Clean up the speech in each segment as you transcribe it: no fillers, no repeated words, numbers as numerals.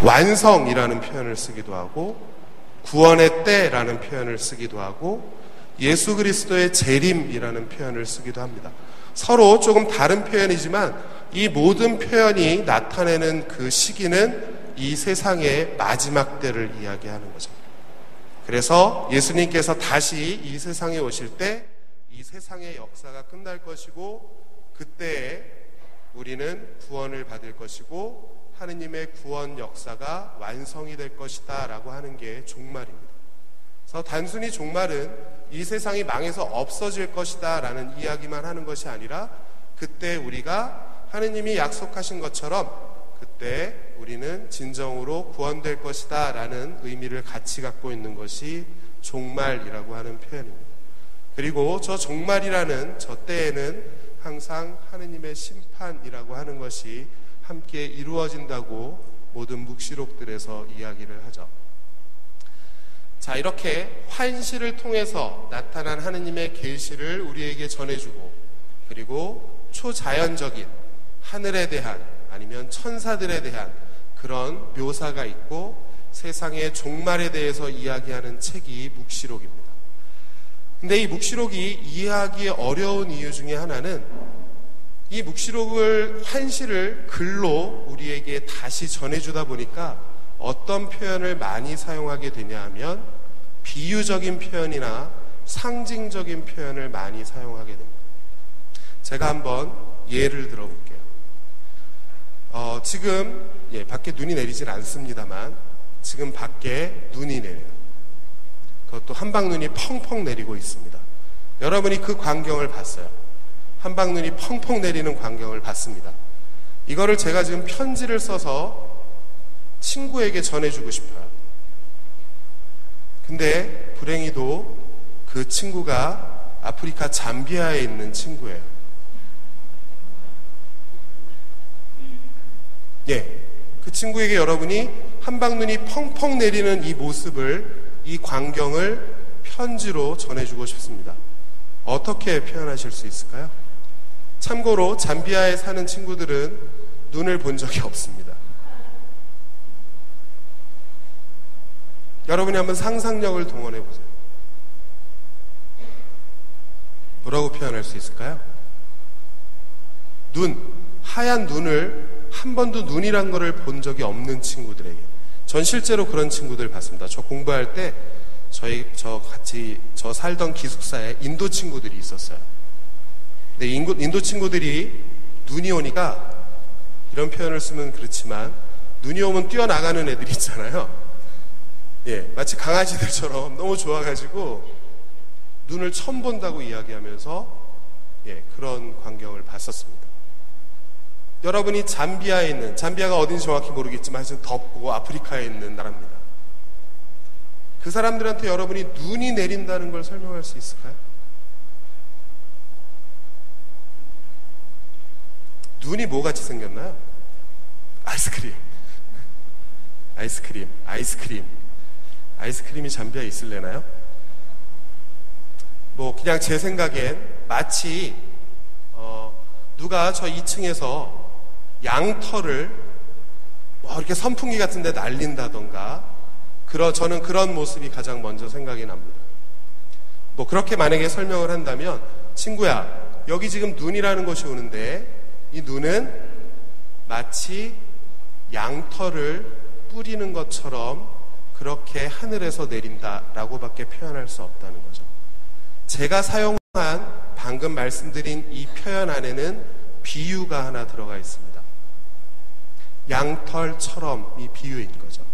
완성이라는 표현을 쓰기도 하고 구원의 때라는 표현을 쓰기도 하고 예수 그리스도의 재림이라는 표현을 쓰기도 합니다. 서로 조금 다른 표현이지만 이 모든 표현이 나타내는 그 시기는 이 세상의 마지막 때를 이야기하는 거죠. 그래서 예수님께서 다시 이 세상에 오실 때 이 세상의 역사가 끝날 것이고 그때에 우리는 구원을 받을 것이고 하느님의 구원 역사가 완성이 될 것이다 라고 하는 게 종말입니다. 그래서 단순히 종말은 이 세상이 망해서 없어질 것이다 라는 이야기만 하는 것이 아니라 그때 우리가 하느님이 약속하신 것처럼 그때 우리는 진정으로 구원될 것이다 라는 의미를 같이 갖고 있는 것이 종말이라고 하는 표현입니다. 그리고 저 종말이라는 저 때에는 항상 하느님의 심판이라고 하는 것이 함께 이루어진다고 모든 묵시록들에서 이야기를 하죠. 자, 이렇게 환시를 통해서 나타난 하느님의 계시를 우리에게 전해주고 그리고 초자연적인 하늘에 대한 아니면 천사들에 대한 그런 묘사가 있고 세상의 종말에 대해서 이야기하는 책이 묵시록입니다. 근데 이 묵시록이 이해하기 어려운 이유 중에 하나는 이 묵시록을 환시를 글로 우리에게 다시 전해주다 보니까 어떤 표현을 많이 사용하게 되냐 하면 비유적인 표현이나 상징적인 표현을 많이 사용하게 됩니다. 제가 한번 예를 들어볼게요. 지금 밖에 눈이 내리질 않습니다만 지금 밖에 눈이 내려요. 그것도 한방눈이 펑펑 내리고 있습니다. 여러분이 그 광경을 봤어요. 한방눈이 펑펑 내리는 광경을 봤습니다. 이거를 제가 지금 편지를 써서 친구에게 전해주고 싶어요. 근데 불행히도 그 친구가 아프리카 잠비아에 있는 친구예요. 그 친구에게 여러분이 한방눈이 펑펑 내리는 이 모습을 이 광경을 편지로 전해주고 싶습니다. 어떻게 표현하실 수 있을까요? 참고로 잠비아에 사는 친구들은 눈을 본 적이 없습니다. 여러분이 한번 상상력을 동원해 보세요. 뭐라고 표현할 수 있을까요? 하얀 눈을 한 번도 눈이란 거를 본 적이 없는 친구들에게. 전 실제로 그런 친구들 봤습니다. 저 공부할 때 저 살던 기숙사에 인도 친구들이 있었어요. 근데 인도 친구들이 눈이 오니까 이런 표현을 쓰면 그렇지만 눈이 오면 뛰어나가는 애들이 있잖아요. 마치 강아지들처럼 너무 좋아가지고 눈을 처음 본다고 이야기하면서 그런 광경을 봤었습니다. 여러분이 잠비아가 어딘지 정확히 모르겠지만 하여튼 덥고 아프리카에 있는 나라입니다. 그 사람들한테 여러분이 눈이 내린다는 걸 설명할 수 있을까요? 눈이 뭐같이 생겼나요? 아이스크림이 잠비아에 있을래나요? 그냥 제 생각엔 마치 누가 저 2층에서 양털을 이렇게 선풍기 같은 데 날린다던가 저는 그런 모습이 가장 먼저 생각이 납니다. 그렇게 만약에 설명을 한다면 친구야, 여기 지금 눈이라는 것이 오는데 이 눈은 마치 양털을 뿌리는 것처럼 그렇게 하늘에서 내린다라고밖에 표현할 수 없다는 거죠. 제가 사용한 방금 말씀드린 이 표현 안에는 비유가 하나 들어가 있습니다. 양털처럼 이 비유인 거죠.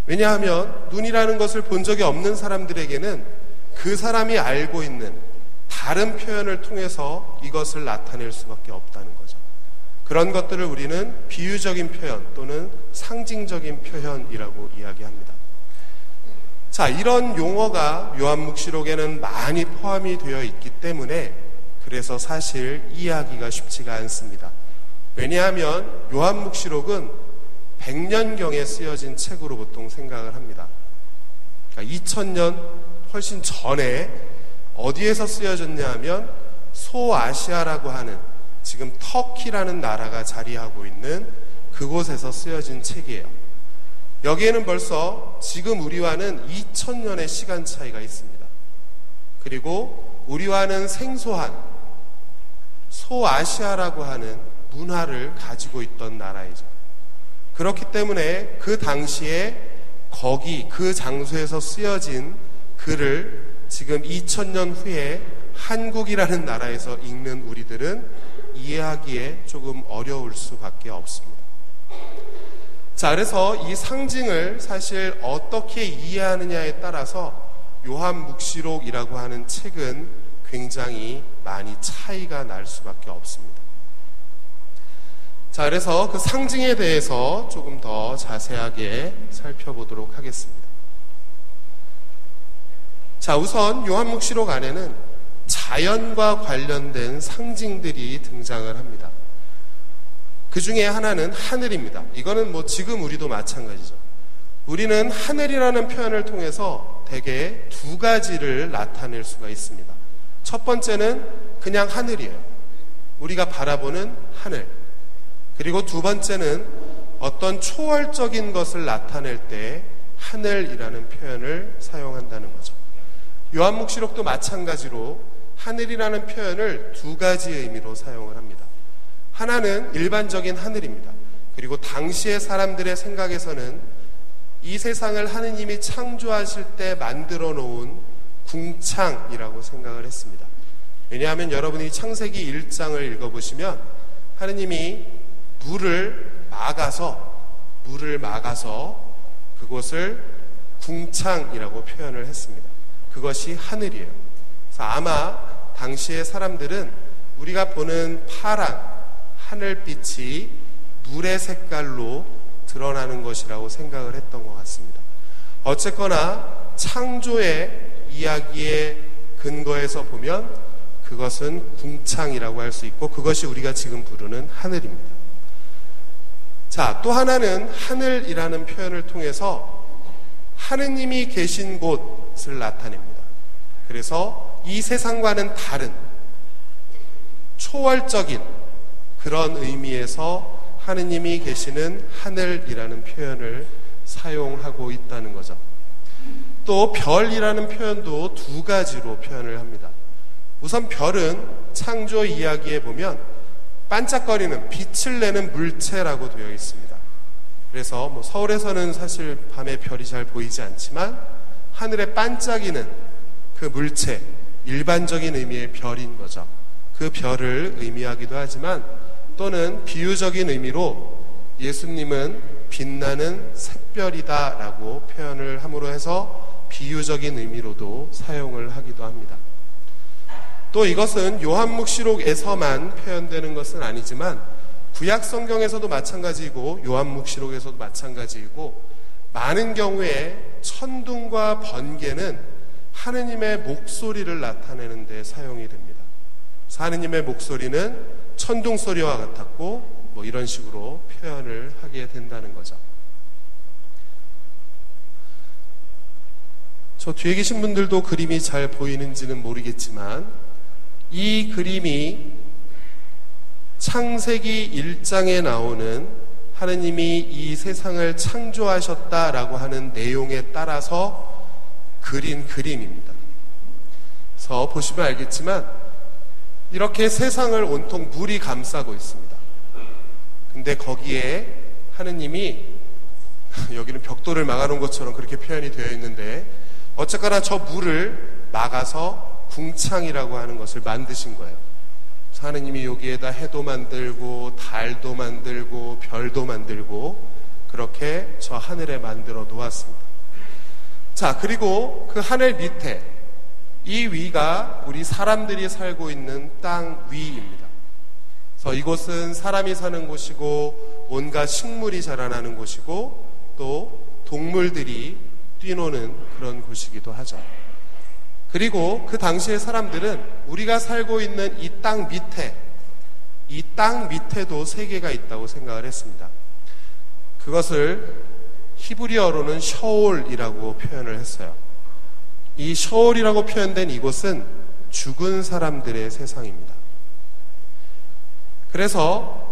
왜냐하면 눈이라는 것을 본 적이 없는 사람들에게는 그 사람이 알고 있는 다른 표현을 통해서 이것을 나타낼 수밖에 없다는 거죠. 그런 것들을 우리는 비유적인 표현 또는 상징적인 표현이라고 이야기합니다. 자, 이런 용어가 요한묵시록에는 많이 포함이 되어 있기 때문에 그래서 사실 이해하기가 쉽지가 않습니다. 왜냐하면 요한묵시록은 100년경에 쓰여진 책으로 보통 생각을 합니다. 그러니까 2000년 훨씬 전에 어디에서 쓰여졌냐 하면 소아시아라고 하는 지금 터키라는 나라가 자리하고 있는 그곳에서 쓰여진 책이에요. 여기에는 벌써 지금 우리와는 2000년의 시간 차이가 있습니다. 그리고 우리와는 생소한 소아시아라고 하는 문화를 가지고 있던 나라이죠. 그렇기 때문에 그 당시에 거기 그 장소에서 쓰여진 글을 지금 2000년 후에 한국이라는 나라에서 읽는 우리들은 이해하기에 조금 어려울 수밖에 없습니다. 자, 그래서 이 상징을 사실 어떻게 이해하느냐에 따라서 요한묵시록이라고 하는 책은 굉장히 많이 차이가 날 수밖에 없습니다. 자, 그래서 그 상징에 대해서 조금 더 자세하게 살펴보도록 하겠습니다. 자, 우선 요한묵시록 안에는 자연과 관련된 상징들이 등장을 합니다. 그 중에 하나는 하늘입니다. 이거는 뭐 지금 우리도 마찬가지죠. 우리는 하늘이라는 표현을 통해서 대개 두 가지를 나타낼 수가 있습니다. 첫 번째는 그냥 하늘이에요. 우리가 바라보는 하늘. 그리고 두 번째는 어떤 초월적인 것을 나타낼 때 하늘이라는 표현을 사용한다는 거죠. 요한묵시록도 마찬가지로 하늘이라는 표현을 두 가지의 의미로 사용을 합니다. 하나는 일반적인 하늘입니다. 그리고 당시의 사람들의 생각에서는 이 세상을 하느님이 창조하실 때 만들어 놓은 궁창이라고 생각을 했습니다. 왜냐하면 여러분이 창세기 1장을 읽어보시면 하느님이 물을 막아서 그곳을 궁창이라고 표현을 했습니다. 그것이 하늘이에요. 그래서 아마 당시의 사람들은 우리가 보는 파란 하늘빛이 물의 색깔로 드러나는 것이라고 생각을 했던 것 같습니다. 어쨌거나 창조의 이야기의 근거에서 보면 그것은 궁창이라고 할 수 있고 그것이 우리가 지금 부르는 하늘입니다. 자, 또 하나는 하늘이라는 표현을 통해서 하느님이 계신 곳을 나타냅니다. 그래서 이 세상과는 다른 초월적인 그런 의미에서 하느님이 계시는 하늘이라는 표현을 사용하고 있다는 거죠. 또 별이라는 표현도 두 가지로 표현을 합니다. 우선 별은 창조 이야기에 보면 반짝거리는 빛을 내는 물체라고 되어 있습니다. 그래서 뭐 서울에서는 사실 밤에 별이 잘 보이지 않지만 하늘에 반짝이는 그 물체, 일반적인 의미의 별인 거죠. 그 별을 의미하기도 하지만 또는 비유적인 의미로 예수님은 빛나는 샛별이다 라고 표현을 함으로 해서 비유적인 의미로도 사용을 하기도 합니다. 또 이것은 요한묵시록에서만 표현되는 것은 아니지만 구약 성경에서도 마찬가지이고 요한묵시록에서도 마찬가지이고 많은 경우에 천둥과 번개는 하느님의 목소리를 나타내는 데 사용이 됩니다. 그래서 하느님의 목소리는 천둥 소리와 같았고 뭐 이런 식으로 표현을 하게 된다는 거죠. 저 뒤에 계신 분들도 그림이 잘 보이는지는 모르겠지만 이 그림이 창세기 1장에 나오는 하느님이 이 세상을 창조하셨다라고 하는 내용에 따라서 그린 그림입니다. 그래서 보시면 알겠지만 이렇게 세상을 온통 물이 감싸고 있습니다. 근데 거기에 하느님이 여기는 벽돌을 막아놓은 것처럼 그렇게 표현이 되어 있는데 어쨌거나 저 물을 막아서 궁창이라고 하는 것을 만드신 거예요. 하느님이 여기에다 해도 만들고 달도 만들고 별도 만들고 그렇게 저 하늘에 만들어 놓았습니다. 자, 그리고 그 하늘 밑에 이 위가 우리 사람들이 살고 있는 땅 위입니다. 그래서 이곳은 사람이 사는 곳이고 온갖 식물이 자라나는 곳이고 또 동물들이 뛰노는 그런 곳이기도 하죠. 그리고 그 당시의 사람들은 우리가 살고 있는 이 땅 밑에도 세계가 있다고 생각을 했습니다. 그것을 히브리어로는 셔올이라고 표현을 했어요. 이 셔올이라고 표현된 이곳은 죽은 사람들의 세상입니다. 그래서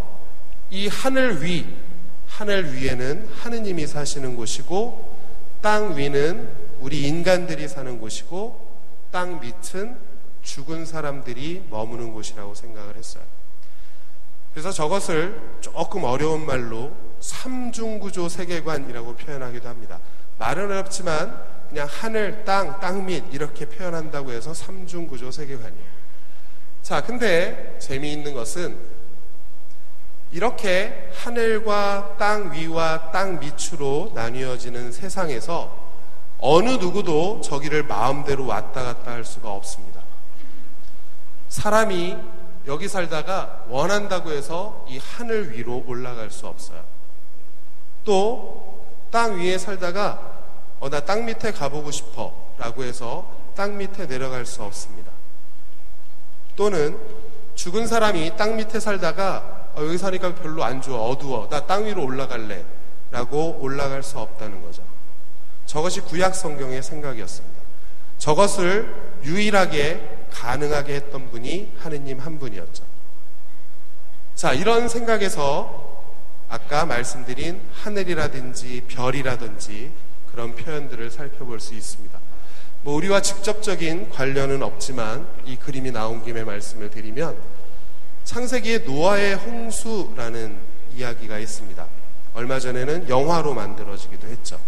이 하늘 위, 하늘 위에는 하느님이 사시는 곳이고 땅 위는 우리 인간들이 사는 곳이고 땅 밑은 죽은 사람들이 머무는 곳이라고 생각을 했어요. 그래서 저것을 조금 어려운 말로 삼중구조 세계관이라고 표현하기도 합니다. 말은 어렵지만 그냥 하늘, 땅 밑 이렇게 표현한다고 해서 삼중구조 세계관이에요. 자, 근데 재미있는 것은 이렇게 하늘과 땅 위와 땅 밑으로 나뉘어지는 세상에서 어느 누구도 저기를 마음대로 왔다 갔다 할 수가 없습니다. 사람이 여기 살다가 원한다고 해서 이 하늘 위로 올라갈 수 없어요. 또 땅 위에 살다가 나 땅 밑에 가보고 싶어 라고 해서 땅 밑에 내려갈 수 없습니다. 또는 죽은 사람이 땅 밑에 살다가 여기 사니까 별로 안 좋아, 어두워, 나 땅 위로 올라갈래 라고 올라갈 수 없다는 거죠. 저것이 구약 성경의 생각이었습니다. 저것을 유일하게 가능하게 했던 분이 하느님 한 분이었죠. 자, 이런 생각에서 아까 말씀드린 하늘이라든지 별이라든지 그런 표현들을 살펴볼 수 있습니다. 우리와 직접적인 관련은 없지만 이 그림이 나온 김에 말씀을 드리면 창세기에 노아의 홍수라는 이야기가 있습니다. 얼마 전에는 영화로 만들어지기도 했죠.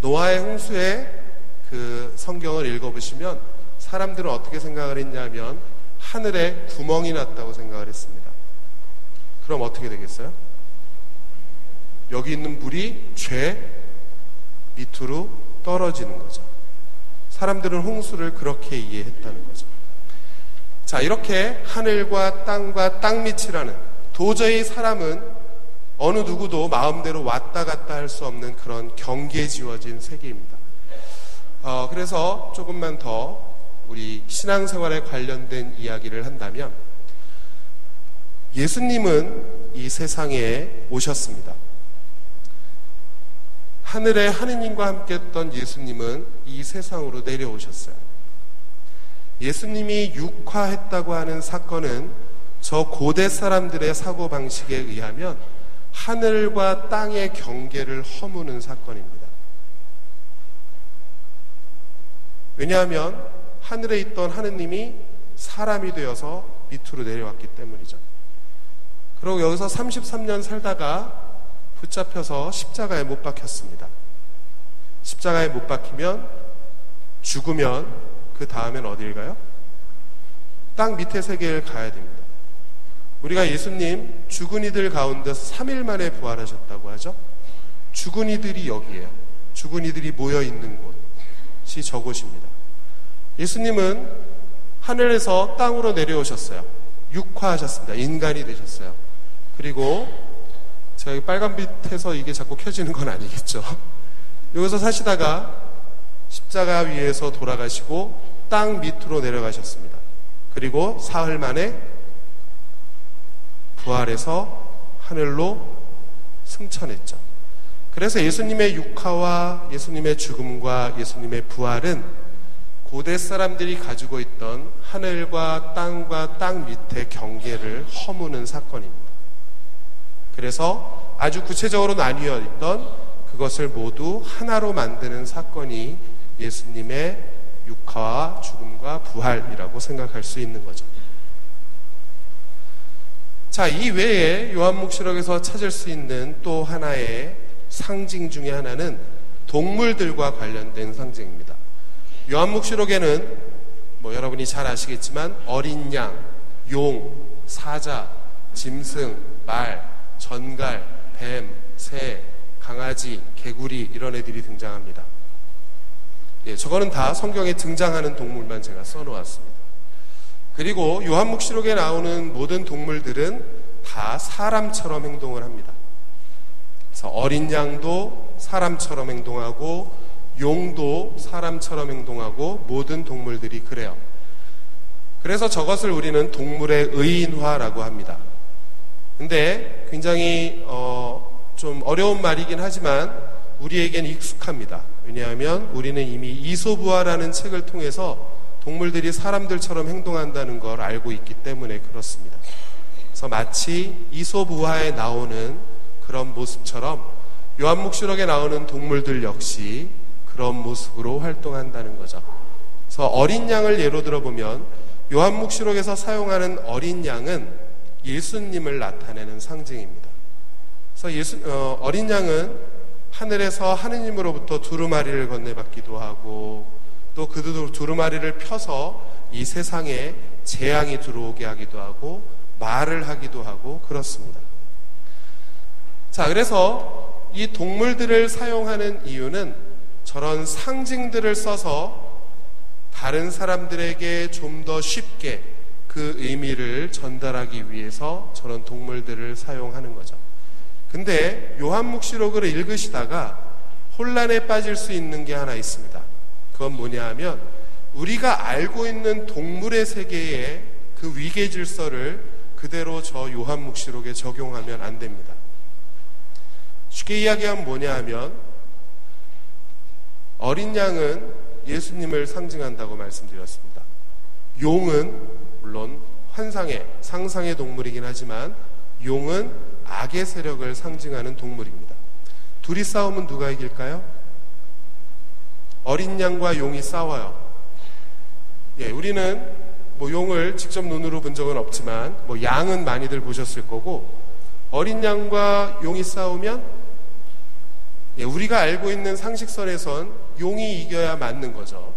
노아의 홍수의 그 성경을 읽어보시면 사람들은 어떻게 생각을 했냐면 하늘에 구멍이 났다고 생각을 했습니다. 그럼 어떻게 되겠어요? 여기 있는 물이 죄 밑으로 떨어지는 거죠. 사람들은 홍수를 그렇게 이해했다는 거죠. 자, 이렇게 하늘과 땅 밑이라는 도저히 사람은 어느 누구도 마음대로 왔다 갔다 할 수 없는 그런 경계에 지어진 세계입니다. 그래서 조금만 더 우리 신앙생활에 관련된 이야기를 한다면 예수님은 이 세상에 오셨습니다. 하늘에 하느님과 함께 했던 예수님은 이 세상으로 내려오셨어요. 예수님이 육화했다고 하는 사건은 저 고대 사람들의 사고방식에 의하면 하늘과 땅의 경계를 허무는 사건입니다. 왜냐하면 하늘에 있던 하느님이 사람이 되어서 밑으로 내려왔기 때문이죠. 그리고 여기서 33년 살다가 붙잡혀서 십자가에 못 박혔습니다. 십자가에 못 박히면 죽으면 그 다음엔 어딜 가요? 땅 밑에 세계를 가야 됩니다. 우리가 예수님 죽은 이들 가운데서 3일 만에 부활하셨다고 하죠. 죽은 이들이 여기에요. 죽은 이들이 모여 있는 곳이 저곳입니다. 예수님은 하늘에서 땅으로 내려오셨어요. 육화하셨습니다. 인간이 되셨어요. 그리고 제가 빨간빛에서 이게 자꾸 켜지는 건 아니겠죠. 여기서 사시다가 십자가 위에서 돌아가시고 땅 밑으로 내려가셨습니다. 그리고 사흘 만에 부활해서 하늘로 승천했죠. 그래서 예수님의 육화와 예수님의 죽음과 예수님의 부활은 고대 사람들이 가지고 있던 하늘과 땅과 땅 밑의 경계를 허무는 사건입니다. 그래서 아주 구체적으로 나뉘어 있던 그것을 모두 하나로 만드는 사건이 예수님의 육화와 죽음과 부활이라고 생각할 수 있는 거죠. 자, 이 외에 요한묵시록에서 찾을 수 있는 또 하나의 상징 중에 하나는 동물들과 관련된 상징입니다. 요한묵시록에는 여러분이 잘 아시겠지만 어린 양, 용, 사자, 짐승, 말, 전갈, 뱀, 새, 강아지, 개구리 이런 애들이 등장합니다. 저거는 다 성경에 등장하는 동물만 제가 써놓았습니다. 그리고 요한묵시록에 나오는 모든 동물들은 다 사람처럼 행동을 합니다. 그래서 어린 양도 사람처럼 행동하고 용도 사람처럼 행동하고 모든 동물들이 그래요. 그래서 저것을 우리는 동물의 의인화라고 합니다. 근데 굉장히 좀 어려운 말이긴 하지만 우리에겐 익숙합니다. 왜냐하면 우리는 이미 이솝우화라는 책을 통해서 동물들이 사람들처럼 행동한다는 걸 알고 있기 때문에 그렇습니다. 그래서 마치 이솝우화에 나오는 그런 모습처럼 요한묵시록에 나오는 동물들 역시 그런 모습으로 활동한다는 거죠. 그래서 어린 양을 예로 들어보면 요한묵시록에서 사용하는 어린 양은 예수님을 나타내는 상징입니다. 그래서 어린 양은 하늘에서 하느님으로부터 두루마리를 건네받기도 하고 또 그 두루마리를 펴서 이 세상에 재앙이 들어오게 하기도 하고 말을 하기도 하고 그렇습니다. 자, 그래서 이 동물들을 사용하는 이유는 저런 상징들을 써서 다른 사람들에게 좀 더 쉽게 그 의미를 전달하기 위해서 저런 동물들을 사용하는 거죠. 근데 요한묵시록을 읽으시다가 혼란에 빠질 수 있는 게 하나 있습니다. 그건 뭐냐 하면 우리가 알고 있는 동물의 세계의 그 위계 질서를 그대로 저 요한묵시록에 적용하면 안 됩니다. 쉽게 이야기하면 뭐냐 하면 어린 양은 예수님을 상징한다고 말씀드렸습니다. 용은 물론 환상의, 상상의 동물이긴 하지만 용은 악의 세력을 상징하는 동물입니다. 둘이 싸우면 누가 이길까요? 어린 양과 용이 싸워요. 우리는 용을 직접 눈으로 본 적은 없지만 양은 많이들 보셨을 거고 어린 양과 용이 싸우면 우리가 알고 있는 상식선에선 용이 이겨야 맞는 거죠.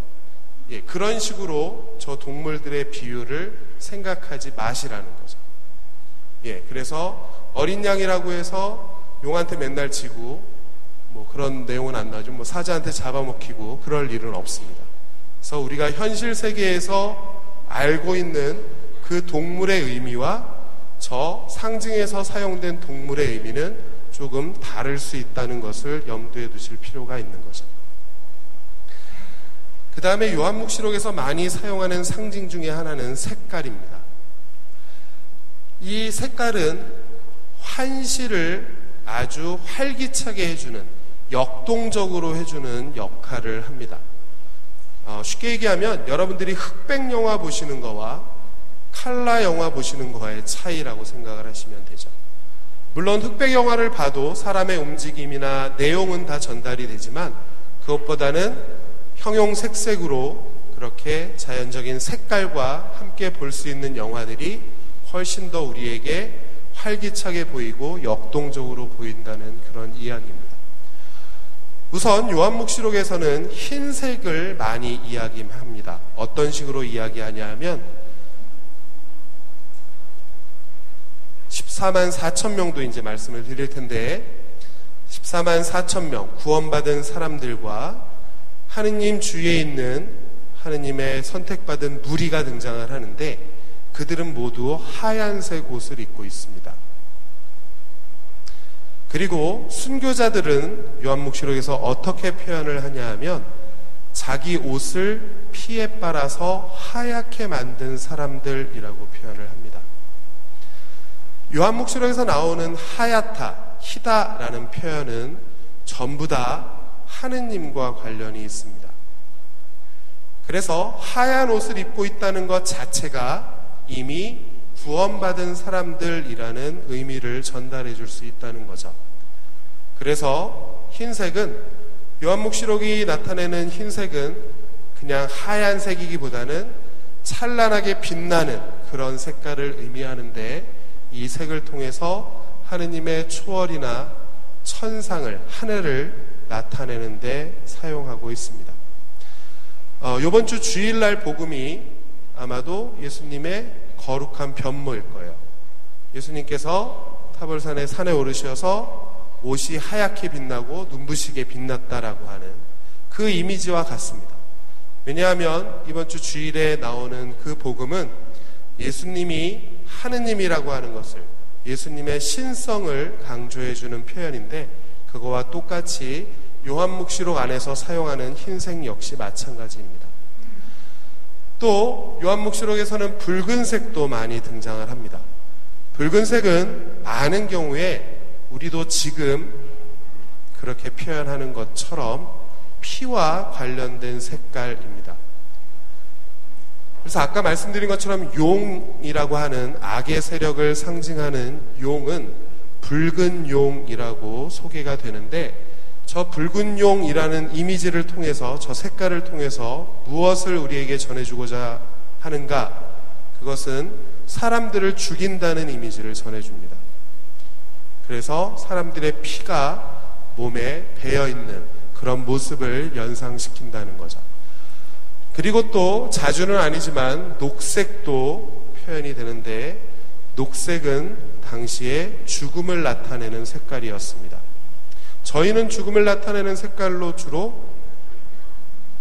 그런 식으로 저 동물들의 비유를 생각하지 마시라는 거죠. 그래서 어린 양이라고 해서 용한테 맨날 지고 그런 내용은 안 나오죠. 사자한테 잡아먹히고 그럴 일은 없습니다. 그래서 우리가 현실 세계에서 알고 있는 그 동물의 의미와 저 상징에서 사용된 동물의 의미는 조금 다를 수 있다는 것을 염두에 두실 필요가 있는 거죠. 그 다음에 요한묵시록에서 많이 사용하는 상징 중에 하나는 색깔입니다. 이 색깔은 환시를 아주 활기차게 해주는, 역동적으로 해주는 역할을 합니다. 쉽게 얘기하면 여러분들이 흑백 영화 보시는 거와 칼라 영화 보시는 거와의 차이라고 생각을 하시면 되죠. 물론 흑백 영화를 봐도 사람의 움직임이나 내용은 다 전달이 되지만 그것보다는 형용색색으로 그렇게 자연적인 색깔과 함께 볼 수 있는 영화들이 훨씬 더 우리에게 활기차게 보이고 역동적으로 보인다는 그런 이야기입니다. 우선 요한묵시록에서는 흰색을 많이 이야기합니다. 어떤 식으로 이야기하냐 하면 14만 4천 명도 이제 말씀을 드릴 텐데 14만 4천 명 구원받은 사람들과 하느님 주위에 있는 하느님의 선택받은 무리가 등장을 하는데 그들은 모두 하얀색 옷을 입고 있습니다. 그리고 순교자들은 요한묵시록에서 어떻게 표현을 하냐 하면 자기 옷을 피에 빨아서 하얗게 만든 사람들이라고 표현을 합니다. 요한묵시록에서 나오는 하얗다, 희다라는 표현은 전부 다 하느님과 관련이 있습니다. 그래서 하얀 옷을 입고 있다는 것 자체가 이미 구원받은 사람들이라는 의미를 전달해 줄 수 있다는 거죠. 그래서 흰색은 요한묵시록이 나타내는 흰색은 그냥 하얀색이기보다는 찬란하게 빛나는 그런 색깔을 의미하는데 이 색을 통해서 하느님의 초월이나 천상을, 하늘을 나타내는 데 사용하고 있습니다. 이번 주 주일날 복음이 아마도 예수님의 거룩한 변모일 거예요. 예수님께서 타볼산의 산에 오르셔서 옷이 하얗게 빛나고 눈부시게 빛났다라고 하는 그 이미지와 같습니다. 왜냐하면 이번 주 주일에 나오는 그 복음은 예수님이 하느님이라고 하는 것을, 예수님의 신성을 강조해주는 표현인데 그거와 똑같이 요한묵시록 안에서 사용하는 흰색 역시 마찬가지입니다. 또 요한묵시록에서는 붉은색도 많이 등장을 합니다. 붉은색은 많은 경우에 우리도 지금 그렇게 표현하는 것처럼 피와 관련된 색깔입니다. 그래서 아까 말씀드린 것처럼 용이라고 하는 악의 세력을 상징하는 용은 붉은 용이라고 소개가 되는데, 저 붉은 용이라는 이미지를 통해서, 저 색깔을 통해서 무엇을 우리에게 전해주고자 하는가? 그것은 사람들을 죽인다는 이미지를 전해줍니다. 그래서 사람들의 피가 몸에 배어있는 그런 모습을 연상시킨다는 거죠. 그리고 또 자주는 아니지만 녹색도 표현이 되는데, 녹색은 당시에 죽음을 나타내는 색깔이었습니다. 저희는 죽음을 나타내는 색깔로 주로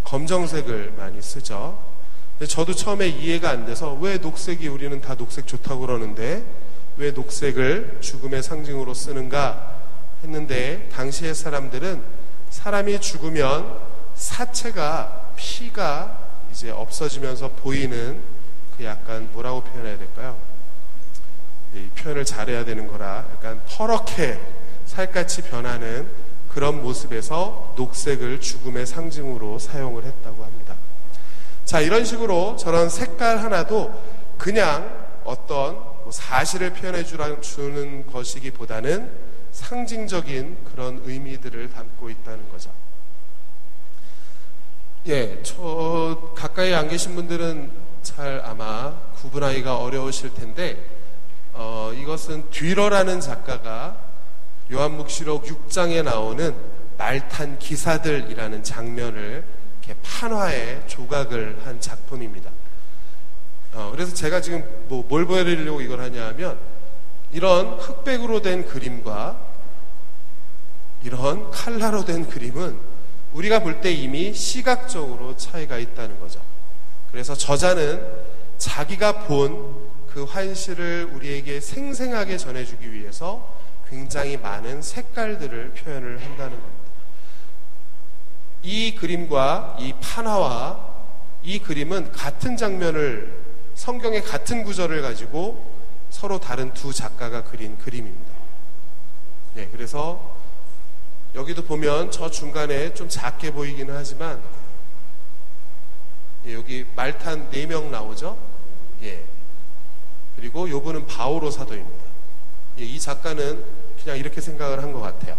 검정색을 많이 쓰죠. 근데 저도 처음에 이해가 안 돼서, 왜 녹색이, 우리는 다 녹색 좋다고 그러는데 왜 녹색을 죽음의 상징으로 쓰는가 했는데, 당시의 사람들은 사람이 죽으면 사체가, 피가 이제 없어지면서 보이는 그 약간 뭐라고 표현해야 될까요? 이 표현을 잘해야 되는 거라 약간 퍼렇게 살같이 변하는 그런 모습에서 녹색을 죽음의 상징으로 사용을 했다고 합니다. 자, 이런 식으로 저런 색깔 하나도 그냥 어떤 사실을 표현해 주는 것이기보다는 상징적인 그런 의미들을 담고 있다는 거죠. 예, 저 가까이 안 계신 분들은 잘 아마 구분하기가 어려우실 텐데, 이것은 듀러라는 작가가 요한묵시록 6장에 나오는 말탄 기사들이라는 장면을 이렇게 판화에 조각을 한 작품입니다. 그래서 제가 지금 뭘 보여드리려고 이걸 하냐 하면, 이런 흑백으로 된 그림과 이런 칼라로 된 그림은 우리가 볼 때 이미 시각적으로 차이가 있다는 거죠. 그래서 저자는 자기가 본 그 환시를 우리에게 생생하게 전해주기 위해서 굉장히 많은 색깔들을 표현을 한다는 겁니다. 이 그림과 이 판화와 이 그림은 같은 장면을, 성경의 같은 구절을 가지고 서로 다른 두 작가가 그린 그림입니다. 네, 그래서 여기도 보면 저 중간에 좀 작게 보이기는 하지만, 예, 여기 말탄 4명 나오죠? 예. 그리고 요분은 바오로 사도입니다. 예, 이 작가는 그냥 이렇게 생각을 한 것 같아요.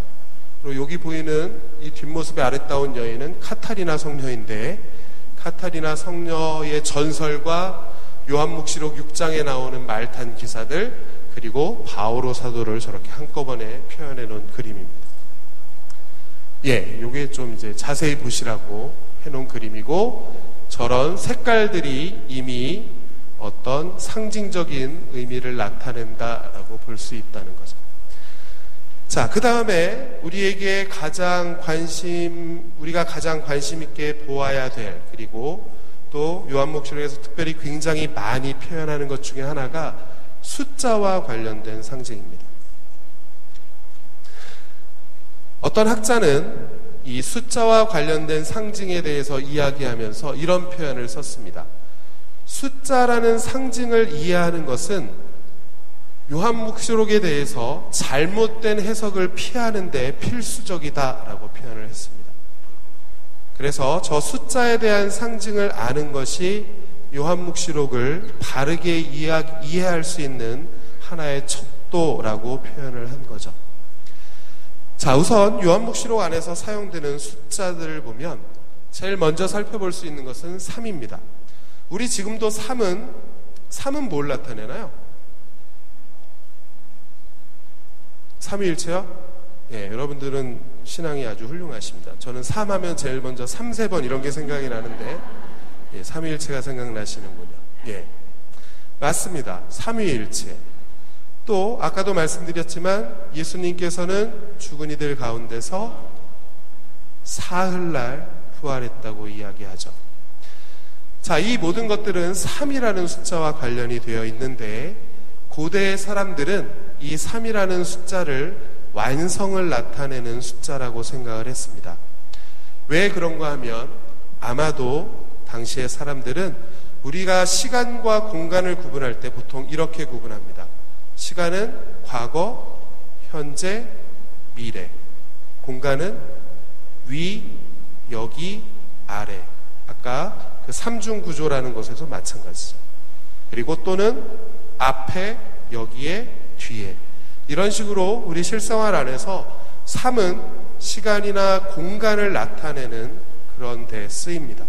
그리고 여기 보이는 이 뒷모습의 아름다운 여인은 카타리나 성녀인데, 카타리나 성녀의 전설과 요한묵시록 6장에 나오는 말탄 기사들, 그리고 바오로 사도를 저렇게 한꺼번에 표현해 놓은 그림입니다. 예, 요게 좀 이제 자세히 보시라고 해놓은 그림이고, 저런 색깔들이 이미 어떤 상징적인 의미를 나타낸다라고 볼 수 있다는 거죠. 자, 그 다음에 우리가 가장 관심 있게 보아야 될, 그리고 또 요한묵시록에서 특별히 굉장히 많이 표현하는 것 중에 하나가 숫자와 관련된 상징입니다. 어떤 학자는 이 숫자와 관련된 상징에 대해서 이야기하면서 이런 표현을 썼습니다. 숫자라는 상징을 이해하는 것은 요한묵시록에 대해서 잘못된 해석을 피하는 데 필수적이다라고 표현을 했습니다. 그래서 저 숫자에 대한 상징을 아는 것이 요한묵시록을 바르게 이해할 수 있는 하나의 척도라고 표현을 한 거죠. 자, 우선 요한묵시록 안에서 사용되는 숫자들을 보면 제일 먼저 살펴볼 수 있는 것은 3입니다. 우리 지금도 3은 뭘 나타내나요? 삼위일체요? 예, 여러분들은 신앙이 아주 훌륭하십니다. 저는 3 하면 제일 먼저 3, 3번 이런 게 생각이 나는데, 예, 삼위일체가 생각나시는군요. 예, 맞습니다. 삼위일체. 또 아까도 말씀드렸지만 예수님께서는 죽은 이들 가운데서 사흘날 부활했다고 이야기하죠. 자, 이 모든 것들은 3이라는 숫자와 관련이 되어 있는데, 고대의 사람들은 이 3이라는 숫자를 완성을 나타내는 숫자라고 생각을 했습니다. 왜 그런가 하면 아마도 당시의 사람들은 우리가 시간과 공간을 구분할 때 보통 이렇게 구분합니다. 시간은 과거, 현재, 미래. 공간은 위, 여기, 아래. 아까 그 삼중 구조라는 것에서 마찬가지죠. 그리고 또는 앞에, 여기에, 뒤에. 이런 식으로 우리 실생활 안에서 삶은 시간이나 공간을 나타내는 그런 데 쓰입니다.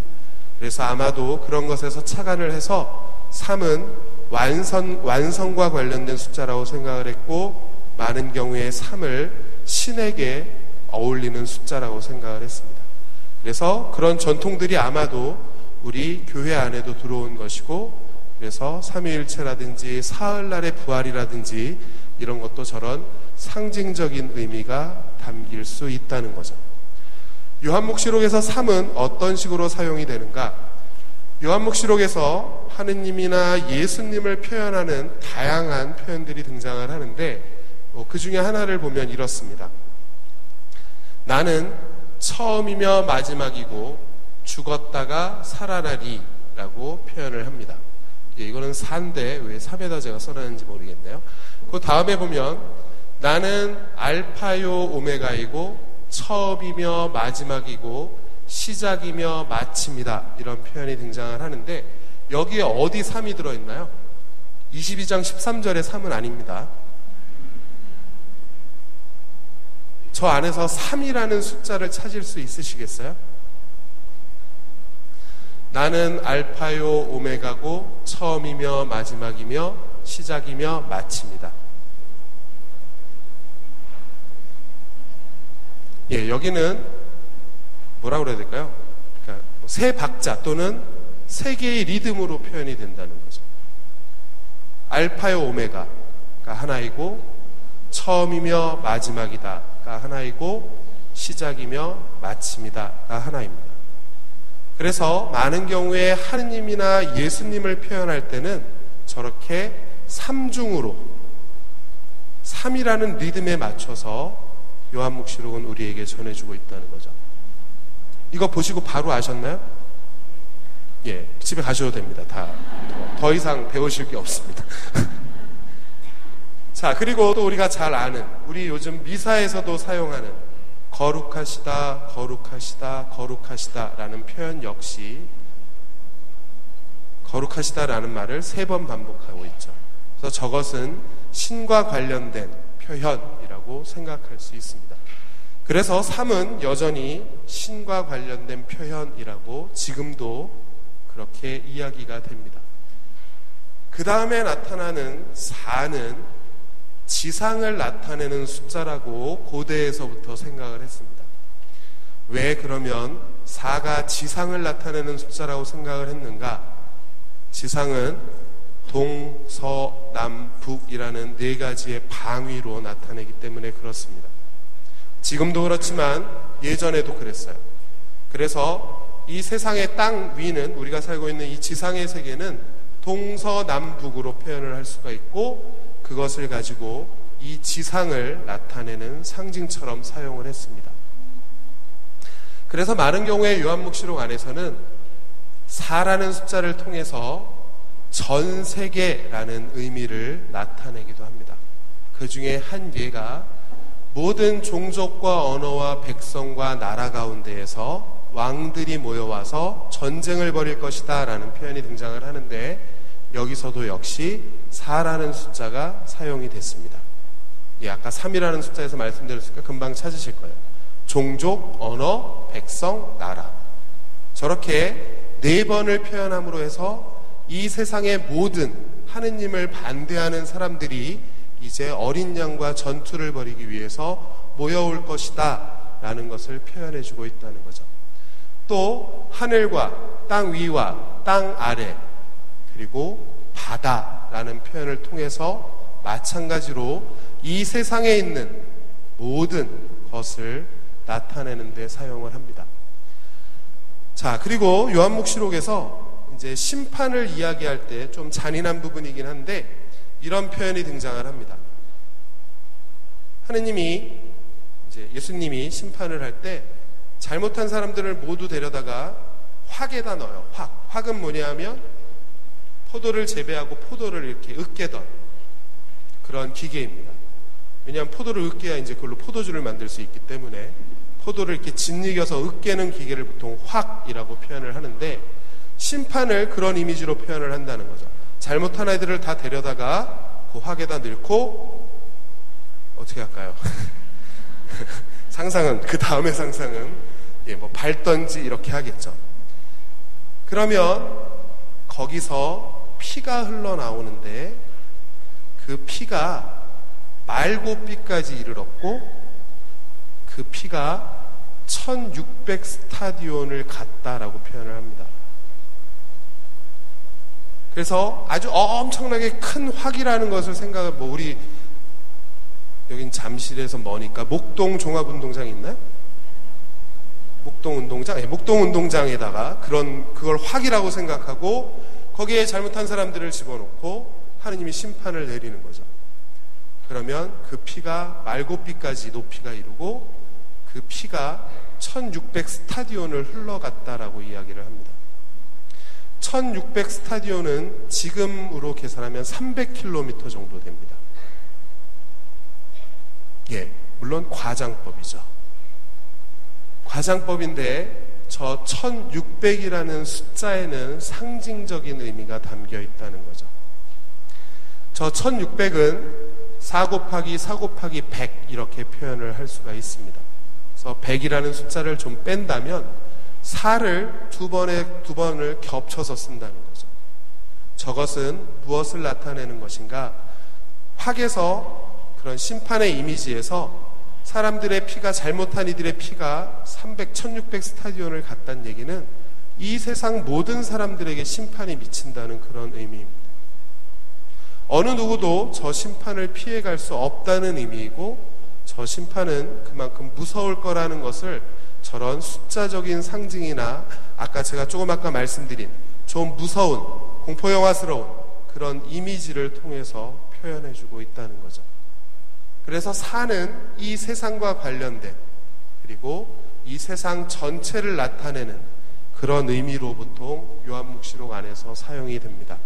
그래서 아마도 그런 것에서 착안을 해서 삶은 완성과 관련된 숫자라고 생각을 했고, 많은 경우에 삶을 신에게 어울리는 숫자라고 생각을 했습니다. 그래서 그런 전통들이 아마도 우리 교회 안에도 들어온 것이고, 그래서 삼위일체라든지 사흘날의 부활이라든지 이런 것도 저런 상징적인 의미가 담길 수 있다는 거죠. 요한묵시록에서 삶은 어떤 식으로 사용이 되는가? 요한묵시록에서 하느님이나 예수님을 표현하는 다양한 표현들이 등장을 하는데, 그 중에 하나를 보면 이렇습니다. 나는 처음이며 마지막이고 죽었다가 살아나리 라고 표현을 합니다. 이거는 4인데 왜 3에다 제가 써놨는지 모르겠네요. 그 다음에 보면 나는 알파요 오메가이고 처음이며 마지막이고 시작이며 마침이다, 이런 표현이 등장을 하는데, 여기에 어디 3이 들어있나요? 22장 13절의 3은 아닙니다. 저 안에서 3이라는 숫자를 찾을 수 있으시겠어요? 나는 알파요 오메가고 처음이며 마지막이며 시작이며 마침이다. 여기는 뭐라고 그래야 될까요? 그러니까 세 박자 또는 세 개의 리듬으로 표현이 된다는 거죠. 알파요 오메가가 하나이고 처음이며 마지막이다가 하나이고 시작이며 마침이다가 하나입니다. 그래서 많은 경우에 하느님이나 예수님을 표현할 때는 저렇게 3중으로 3이라는 리듬에 맞춰서 요한묵시록은 우리에게 전해주고 있다는 거죠. 이거 보시고 바로 아셨나요? 집에 가셔도 됩니다. 더 이상 배우실 게 없습니다. 자, 그리고 또 우리가 잘 아는, 우리 요즘 미사에서도 사용하는 거룩하시다, 거룩하시다, 거룩하시다라는 표현 역시 거룩하시다라는 말을 3번 반복하고 있죠. 그래서 저것은 신과 관련된 표현이라고 생각할 수 있습니다. 그래서 삶은 여전히 신과 관련된 표현이라고 지금도 그렇게 이야기가 됩니다. 그 다음에 나타나는 4는 지상을 나타내는 숫자라고 고대에서부터 생각을 했습니다. 왜 그러면 4가 지상을 나타내는 숫자라고 생각을 했는가? 지상은 동, 서, 남, 북이라는 4가지의 방위로 나타내기 때문에 그렇습니다. 지금도 그렇지만 예전에도 그랬어요. 그래서 이 세상의 땅 위는, 우리가 살고 있는 이 지상의 세계는 동서남북으로 표현을 할 수가 있고, 그것을 가지고 이 지상을 나타내는 상징처럼 사용을 했습니다. 그래서 많은 경우에 요한묵시록 안에서는 4라는 숫자를 통해서 전 세계라는 의미를 나타내기도 합니다. 그 중에 한 예가 모든 종족과 언어와 백성과 나라 가운데에서 왕들이 모여와서 전쟁을 벌일 것이다 라는 표현이 등장을 하는데, 여기서도 역시 4라는 숫자가 사용이 됐습니다. 아까 3이라는 숫자에서 말씀드렸으니까 금방 찾으실 거예요. 종족, 언어, 백성, 나라. 저렇게 4번을 표현함으로 해서 이 세상의 모든 하느님을 반대하는 사람들이 이제 어린 양과 전투를 벌이기 위해서 모여올 것이다 라는 것을 표현해주고 있다는 거죠. 또 하늘과 땅 위와 땅 아래, 그리고 바다라는 표현을 통해서 마찬가지로 이 세상에 있는 모든 것을 나타내는 데 사용을 합니다. 자, 그리고 요한묵시록에서 이제 심판을 이야기할 때 좀 잔인한 부분이긴 한데 이런 표현이 등장을 합니다. 하느님이, 이제 예수님이 심판을 할 때 잘못한 사람들을 모두 데려다가 확에다 넣어요. 확은 뭐냐면 포도를 재배하고 포도를 이렇게 으깨던 그런 기계입니다. 왜냐하면 포도를 으깨야 이제 그걸로 포도주를 만들 수 있기 때문에 포도를 이렇게 짓이겨서 으깨는 기계를 보통 확이라고 표현을 하는데, 심판을 그런 이미지로 표현을 한다는 거죠. 잘못한 아이들을 다 데려다가 그 확에다 넣고 어떻게 할까요? 상상은, 그 다음에 상상은, 뭐 밟던지 이렇게 하겠죠. 그러면 거기서 피가 흘러나오는데 그 피가 말고삐까지 이르렀고 그 피가 1600 스타디온을 갔다라고 표현을 합니다. 그래서 아주 엄청나게 큰 확이라는 것을 우리 여긴 잠실에서 머니까 목동 종합운동장 있나요? 목동 운동장? 네, 목동 운동장에다가 그걸 확이라고 생각하고 거기에 잘못한 사람들을 집어넣고 하느님이 심판을 내리는 거죠. 그러면 그 피가 말고삐까지 높이가 이루고 그 피가 1600 스타디온을 흘러갔다라고 이야기를 합니다. 1600 스타디온은 지금으로 계산하면 300km 정도 됩니다. 예, 물론 과장법이죠. 과장법인데 저 1600이라는 숫자에는 상징적인 의미가 담겨 있다는 거죠. 저 1600은 4 곱하기 4 곱하기 100 이렇게 표현을 할 수가 있습니다. 그래서 100이라는 숫자를 좀 뺀다면 4를 두 번을 겹쳐서 쓴다는 거죠. 저것은 무엇을 나타내는 것인가? 확에서 그런 심판의 이미지에서 사람들의 피가, 잘못한 이들의 피가 1600 스타디온을 갔다는 얘기는 이 세상 모든 사람들에게 심판이 미친다는 그런 의미입니다. 어느 누구도 저 심판을 피해갈 수 없다는 의미이고 저 심판은 그만큼 무서울 거라는 것을 저런 숫자적인 상징이나 제가 조금 아까 말씀드린 좀 무서운 공포영화스러운 그런 이미지를 통해서 표현해주고 있다는 거죠. 그래서 4는 이 세상과 관련된 그리고 이 세상 전체를 나타내는 그런 의미로 보통 요한묵시록 안에서 사용이 됩니다.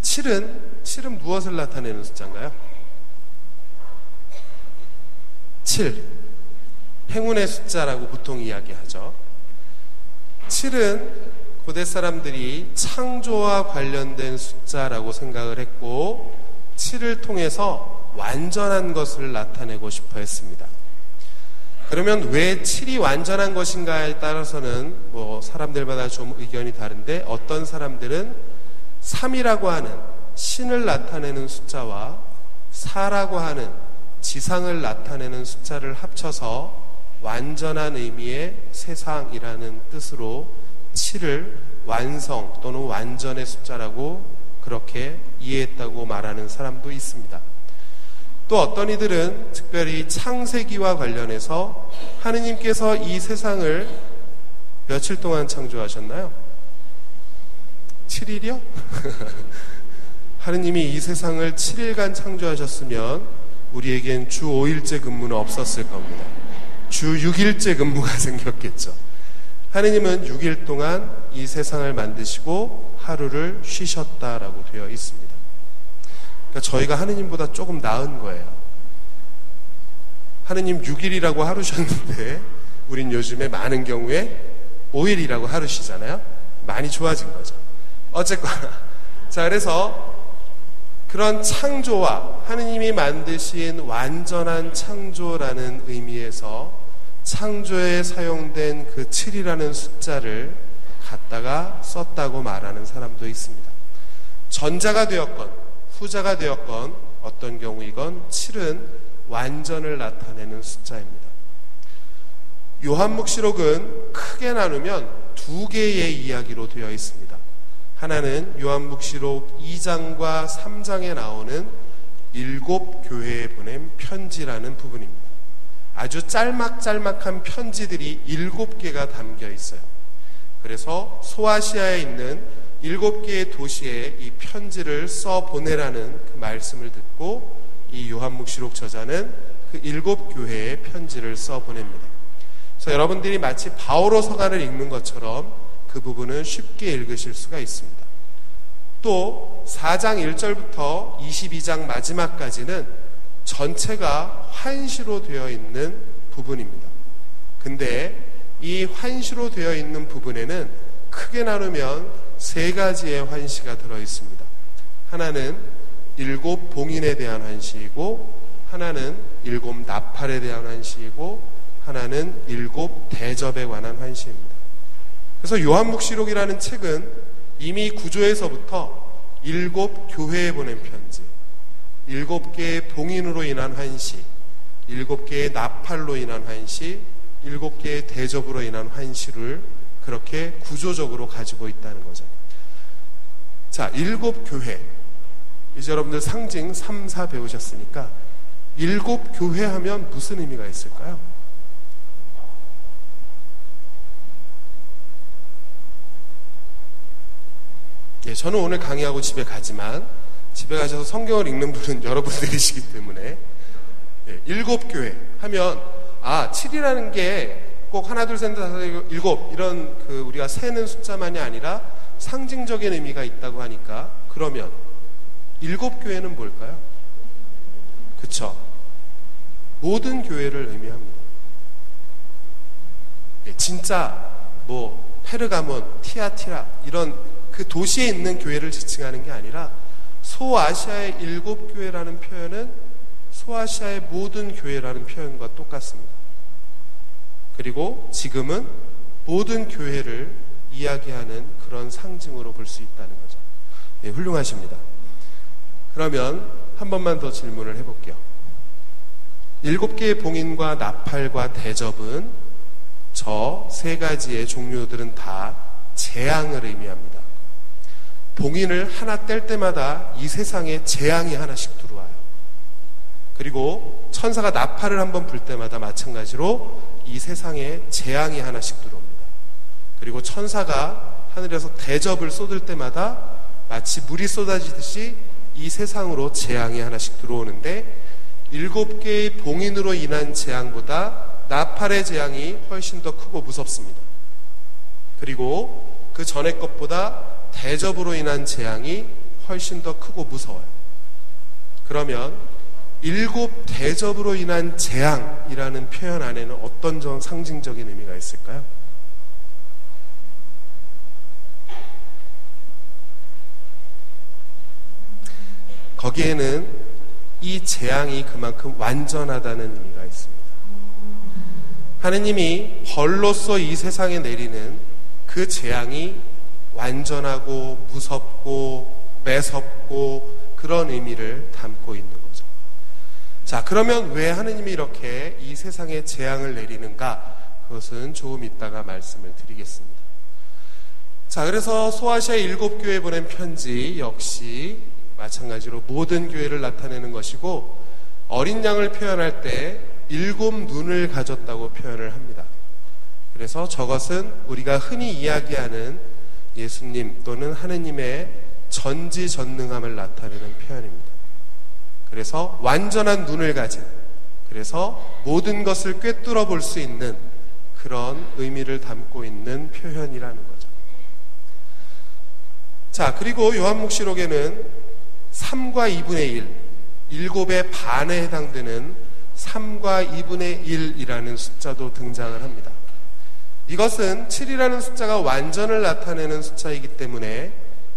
7은 무엇을 나타내는 숫자인가요? 7. 행운의 숫자라고 보통 이야기하죠. 7은 고대 사람들이 창조와 관련된 숫자라고 생각을 했고 7을 통해서 완전한 것을 나타내고 싶어 했습니다. 그러면 왜 7이 완전한 것인가에 따라서는 사람들마다 좀 의견이 다른데 어떤 사람들은 3이라고 하는 신을 나타내는 숫자와 4라고 하는 지상을 나타내는 숫자를 합쳐서 완전한 의미의 세상이라는 뜻으로 7을 완성 또는 완전의 숫자라고 그렇게 이해했다고 말하는 사람도 있습니다. 또 어떤 이들은 특별히 창세기와 관련해서 하느님께서 이 세상을 며칠 동안 창조하셨나요? 7일이요? 하느님이 이 세상을 7일간 창조하셨으면 우리에겐 주 5일째 근무는 없었을 겁니다. 주 6일째 근무가 생겼겠죠. 하느님은 6일 동안 이 세상을 만드시고 하루를 쉬셨다라고 되어 있습니다. 그러니까 저희가 하느님보다 조금 나은 거예요. 하느님 6일이라고 하루 쉬었는데 우린 요즘에 많은 경우에 5일이라고 하루 쉬잖아요. 많이 좋아진 거죠. 어쨌거나 자, 그래서 그런 창조와 하느님이 만드신 완전한 창조라는 의미에서 창조에 사용된 그 7이라는 숫자를 갖다가 썼다고 말하는 사람도 있습니다. 전자가 되었건 후자가 되었건 어떤 경우이건 7은 완전을 나타내는 숫자입니다. 요한묵시록은 크게 나누면 두 개의 이야기로 되어 있습니다. 하나는 요한묵시록 2장과 3장에 나오는 7 교회에 보낸 편지라는 부분입니다. 아주 짤막짤막한 편지들이 7개가 담겨 있어요. 그래서 소아시아에 있는 7개의 도시에 이 편지를 써 보내라는 그 말씀을 듣고 이 요한묵시록 저자는 그 7 교회에 편지를 써 보냅니다. 그래서 여러분들이 마치 바오로 서간을 읽는 것처럼 그 부분은 쉽게 읽으실 수가 있습니다. 또 4장 1절부터 22장 마지막까지는 전체가 환시로 되어 있는 부분입니다. 근데 이 환시로 되어 있는 부분에는 크게 나누면 3가지의 환시가 들어 있습니다. 하나는 7 봉인에 대한 환시이고 하나는 일곱 나팔에 대한 환시이고 하나는 일곱 대접에 관한 환시입니다. 그래서 요한묵시록이라는 책은 이미 구조에서부터 일곱 교회에 보낸 편지, 일곱 개의 봉인으로 인한 환시, 일곱 개의 나팔로 인한 환시, 일곱 개의 대접으로 인한 환시를 그렇게 구조적으로 가지고 있다는 거죠. 자, 일곱 교회. 이제 여러분들 상징 3, 4 배우셨으니까 일곱 교회 하면 무슨 의미가 있을까요? 예, 저는 오늘 강의하고 집에 가지만 집에 가셔서 성경을 읽는 분은 여러분들이시기 때문에 예, 일곱 교회 하면 7이라는 게 꼭 하나 둘 셋 넷 다섯 일곱 이런 우리가 세는 숫자만이 아니라 상징적인 의미가 있다고 하니까 그러면 일곱 교회는 뭘까요? 그쵸? 모든 교회를 의미합니다. 예, 진짜 페르가몬, 티아티라 이런 그 도시에 있는 교회를 지칭하는 게 아니라 소아시아의 일곱 교회라는 표현은 소아시아의 모든 교회라는 표현과 똑같습니다. 그리고 지금은 모든 교회를 이야기하는 그런 상징으로 볼 수 있다는 거죠. 예, 훌륭하십니다. 그러면 한 번만 더 질문을 해볼게요. 일곱 개의 봉인과 나팔과 대접은 저 세 가지의 종류들은 다 재앙을 의미합니다. 봉인을 하나 뗄 때마다 이 세상에 재앙이 하나씩 들어와요. 그리고 천사가 나팔을 한번 불 때마다 마찬가지로 이 세상에 재앙이 하나씩 들어옵니다. 그리고 천사가 하늘에서 대접을 쏟을 때마다 마치 물이 쏟아지듯이 이 세상으로 재앙이 하나씩 들어오는데 일곱 개의 봉인으로 인한 재앙보다 나팔의 재앙이 훨씬 더 크고 무섭습니다. 그리고 그 전에 것보다 대접으로 인한 재앙이 훨씬 더 크고 무서워요. 그러면 일곱 대접으로 인한 재앙이라는 표현 안에는 어떤 상징적인 의미가 있을까요? 거기에는 이 재앙이 그만큼 완전하다는 의미가 있습니다. 하느님이 벌로서 이 세상에 내리는 그 재앙이 완전하고 무섭고 매섭고 그런 의미를 담고 있는 거죠. 자, 그러면 왜 하느님이 이렇게 이 세상에 재앙을 내리는가? 그것은 조금 이따가 말씀을 드리겠습니다. 자, 그래서 소아시아 일곱 교회에 보낸 편지 역시 마찬가지로 모든 교회를 나타내는 것이고 어린 양을 표현할 때 일곱 눈을 가졌다고 표현을 합니다. 그래서 저것은 우리가 흔히 이야기하는 예수님 또는 하느님의 전지전능함을 나타내는 표현입니다. 그래서 완전한 눈을 가진, 그래서 모든 것을 꿰뚫어 볼 수 있는 그런 의미를 담고 있는 표현이라는 거죠. 자, 그리고 요한묵시록에는 3과 2분의 1, 일곱의 반에 해당되는 3과 2분의 1이라는 숫자도 등장을 합니다. 이것은 7이라는 숫자가 완전을 나타내는 숫자이기 때문에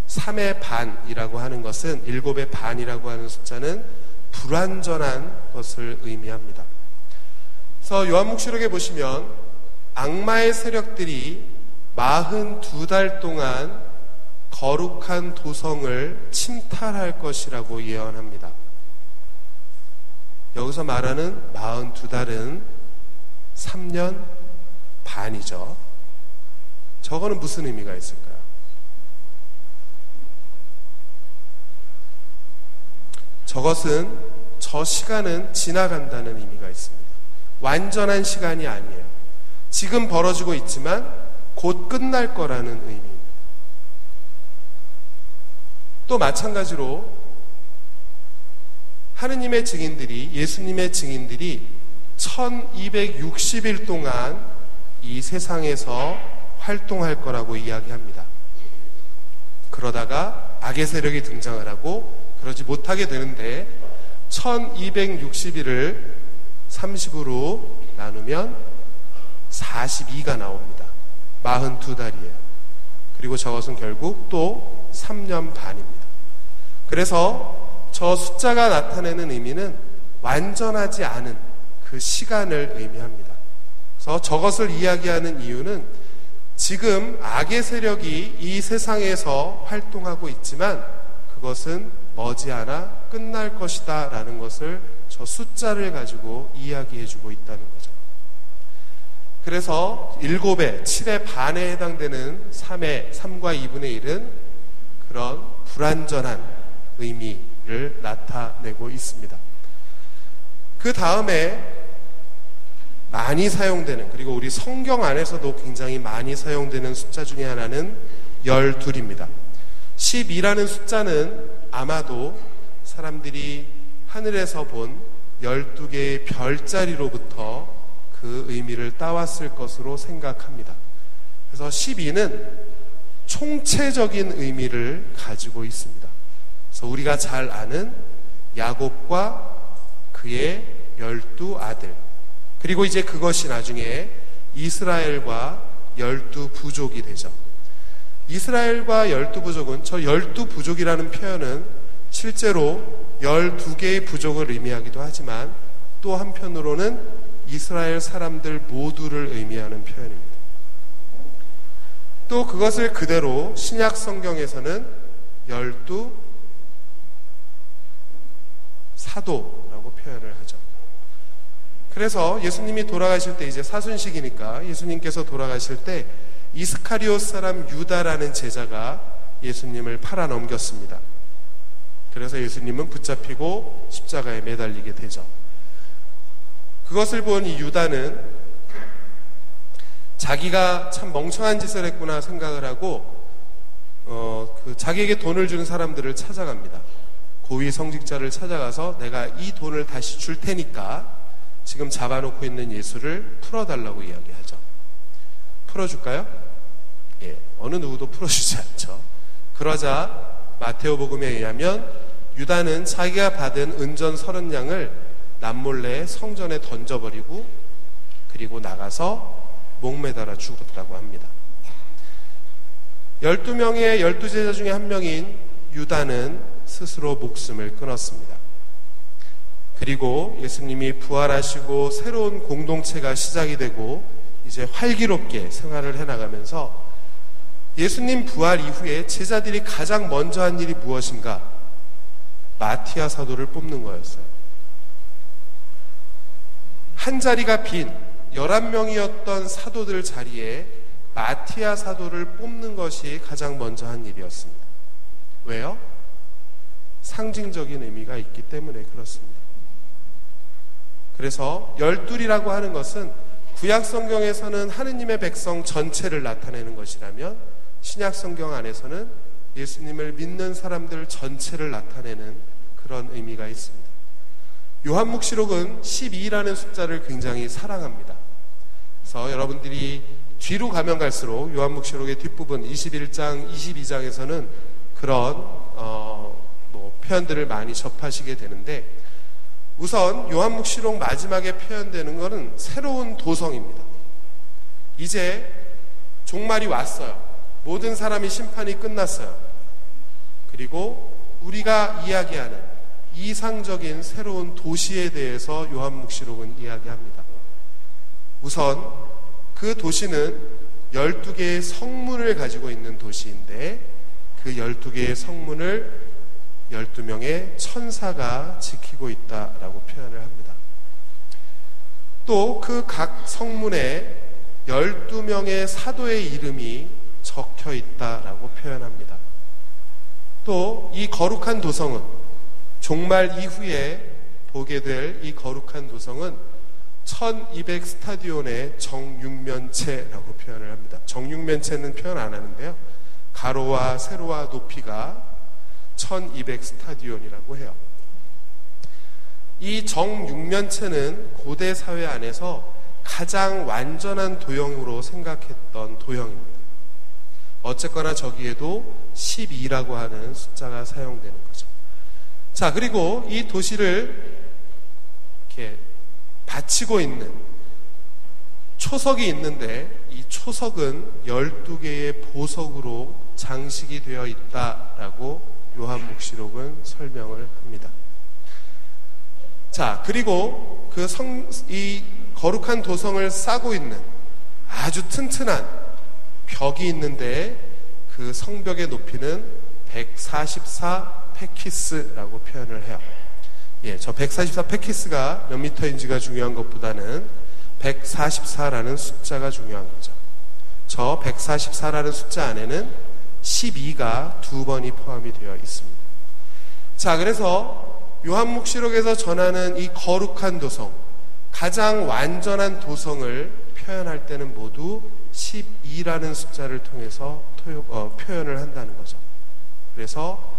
3의 반이라고 하는 것은, 일곱의 반이라고 하는 숫자는 불완전한 것을 의미합니다. 그래서 요한묵시록에 보시면 악마의 세력들이 42달 동안 거룩한 도성을 침탈할 것이라고 예언합니다. 여기서 말하는 42달은 3년 반이죠. 저거는 무슨 의미가 있을까요? 저것은 저 시간은 지나간다는 의미가 있습니다. 완전한 시간이 아니에요. 지금 벌어지고 있지만 곧 끝날 거라는 의미입니다. 또 마찬가지로 하느님의 증인들이, 예수님의 증인들이 1260일 동안 이 세상에서 활동할 거라고 이야기합니다. 그러다가 악의 세력이 등장을 하고 그러지 못하게 되는데 1260일을 30으로 나누면 42가 나옵니다. 42달이에요. 그리고 저것은 결국 또 3년 반입니다. 그래서 저 숫자가 나타내는 의미는 완전하지 않은 그 시간을 의미합니다. 그래서 저것을 이야기하는 이유는 지금 악의 세력이 이 세상에서 활동하고 있지만 그것은 머지않아 끝날 것이다 라는 것을 저 숫자를 가지고 이야기해주고 있다는 거죠. 그래서 7배, 7의 반에 해당되는 3과 2분의 1은 그런 불완전한 의미를 나타내고 있습니다. 그 다음에 많이 사용되는, 그리고 우리 성경 안에서도 굉장히 많이 사용되는 숫자 중에 하나는 12입니다. 12라는 숫자는 아마도 사람들이 하늘에서 본 12개의 별자리로부터 그 의미를 따왔을 것으로 생각합니다. 그래서 12는 총체적인 의미를 가지고 있습니다. 그래서 우리가 잘 아는 야곱과 그의 12아들, 그리고 이제 그것이 나중에 이스라엘과 12부족이 되죠. 이스라엘과 12부족은 저 12부족이라는 표현은 실제로 12개의 부족을 의미하기도 하지만 또 한편으로는 이스라엘 사람들 모두를 의미하는 표현입니다. 또 그것을 그대로 신약 성경에서는 12 사도라고 표현을 하죠. 그래서 예수님이 돌아가실 때, 이제 사순식이니까 예수님께서 돌아가실 때 이스카리옷 사람 유다라는 제자가 예수님을 팔아 넘겼습니다. 그래서 예수님은 붙잡히고 십자가에 매달리게 되죠. 그것을 본 이 유다는 자기가 참 멍청한 짓을 했구나 생각을 하고 자기에게 돈을 준 사람들을 찾아갑니다. 고위 성직자를 찾아가서 내가 이 돈을 다시 줄 테니까 지금 잡아놓고 있는 예수를 풀어달라고 이야기하죠. 풀어줄까요? 예, 어느 누구도 풀어주지 않죠. 그러자 마테오복음에 의하면 유다는 자기가 받은 은전 30냥을 남몰래 성전에 던져버리고 그리고 나가서 목매달아 죽었다고 합니다. 12명의 12제자 중에 한 명인 유다는 스스로 목숨을 끊었습니다. 그리고 예수님이 부활하시고 새로운 공동체가 시작이 되고 이제 활기롭게 생활을 해나가면서 예수님 부활 이후에 제자들이 가장 먼저 한 일이 무엇인가? 마티아 사도를 뽑는 거였어요. 한 자리가 빈 11명이었던 사도들 자리에 마티아 사도를 뽑는 것이 가장 먼저 한 일이었습니다. 왜요? 상징적인 의미가 있기 때문에 그렇습니다. 그래서 12이라고 하는 것은 구약 성경에서는 하느님의 백성 전체를 나타내는 것이라면 신약 성경 안에서는 예수님을 믿는 사람들 전체를 나타내는 그런 의미가 있습니다. 요한묵시록은 12라는 숫자를 굉장히 사랑합니다. 그래서 여러분들이 뒤로 가면 갈수록 요한묵시록의 뒷부분 21장, 22장에서는 그런 표현들을 많이 접하시게 되는데, 우선 요한묵시록 마지막에 표현되는 것은 새로운 도성입니다. 이제 종말이 왔어요. 모든 사람이 심판이 끝났어요. 그리고 우리가 이야기하는 이상적인 새로운 도시에 대해서 요한묵시록은 이야기합니다. 우선 그 도시는 12개의 성문을 가지고 있는 도시인데 그 12개의 성문을 12명의 천사가 지키고 있다라고 표현을 합니다. 또 그 각 성문에 12명의 사도의 이름이 적혀 있다라고 표현합니다. 또 이 거룩한 도성은 종말 이후에 보게 될 이 거룩한 도성은 1200 스타디온의 정육면체라고 표현을 합니다. 정육면체는 표현 안 하는데요. 가로와 세로와 높이가 1200 스타디온이라고 해요. 이 정육면체는 고대 사회 안에서 가장 완전한 도형으로 생각했던 도형입니다. 어쨌거나 저기에도 12라고 하는 숫자가 사용되는 거죠. 자, 그리고 이 도시를 이렇게 받치고 있는 초석이 있는데 이 초석은 12개의 보석으로 장식이 되어 있다라고 요한묵시록은 설명을 합니다. 자, 그리고 이 거룩한 도성을 싸고 있는 아주 튼튼한 벽이 있는데 그 성벽의 높이는 144 페키스라고 표현을 해요. 예, 저 144 페키스가 몇 미터인지가 중요한 것보다는 144라는 숫자가 중요한 거죠. 저 144라는 숫자 안에는 12가 두 번이 포함이 되어 있습니다. 자, 그래서 요한묵시록에서 전하는 이 거룩한 도성, 가장 완전한 도성을 표현할 때는 모두 12라는 숫자를 통해서 표현을 한다는 거죠. 그래서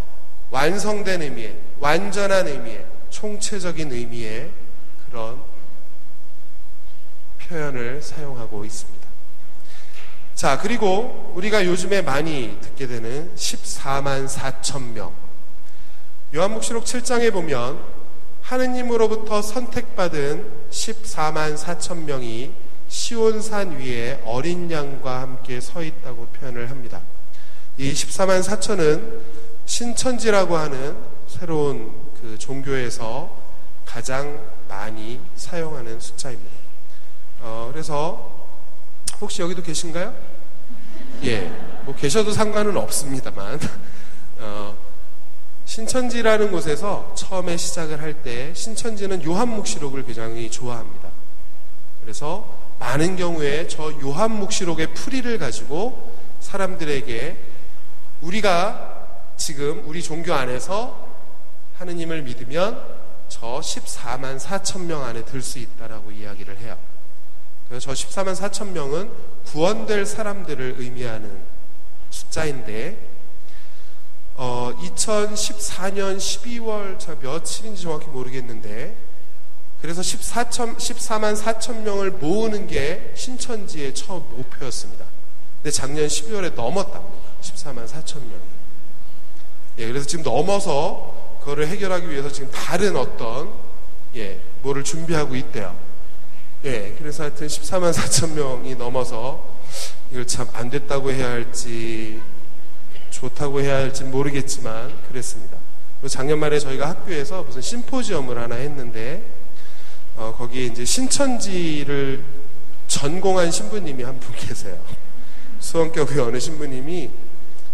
완성된 의미의, 완전한 의미의, 총체적인 의미의 그런 표현을 사용하고 있습니다. 자, 그리고 우리가 요즘에 많이 듣게 되는 14만 4천 명. 요한묵시록 7장에 보면 하느님으로부터 선택받은 14만 4천 명이 시온산 위에 어린 양과 함께 서 있다고 표현을 합니다. 이 14만 4천은 신천지라고 하는 새로운 그 종교에서 가장 많이 사용하는 숫자입니다. 그래서 혹시 여기도 계신가요? 예, 뭐 계셔도 상관은 없습니다만 신천지라는 곳에서 처음에 시작을 할 때 신천지는 요한묵시록을 굉장히 좋아합니다. 그래서 많은 경우에 저 요한묵시록의 풀이를 가지고 사람들에게 우리가 지금 우리 종교 안에서 하느님을 믿으면 저 14만 4천 명 안에 들 수 있다라고 이야기를 해요. 그래서 저 14만 4천 명은 구원될 사람들을 의미하는 숫자인데 2014년 12월 제가 며칠인지 정확히 모르겠는데 그래서 14만 4천 명을 모으는 게 신천지의 처음 목표였습니다. 근데 작년 12월에 넘었답니다. 14만 4천 명이. 예, 그래서 지금 넘어서 그거를 해결하기 위해서 지금 다른 어떤 뭐를 준비하고 있대요. 예, 그래서 하여튼 14만 4천 명이 넘어서 이걸 참 안 됐다고 해야 할지 좋다고 해야 할지 모르겠지만 그랬습니다. 그리고 작년 말에 저희가 학교에서 무슨 심포지엄을 하나 했는데 거기에 이제 신천지를 전공한 신부님이 한 분 계세요. 수원교회 어느 신부님이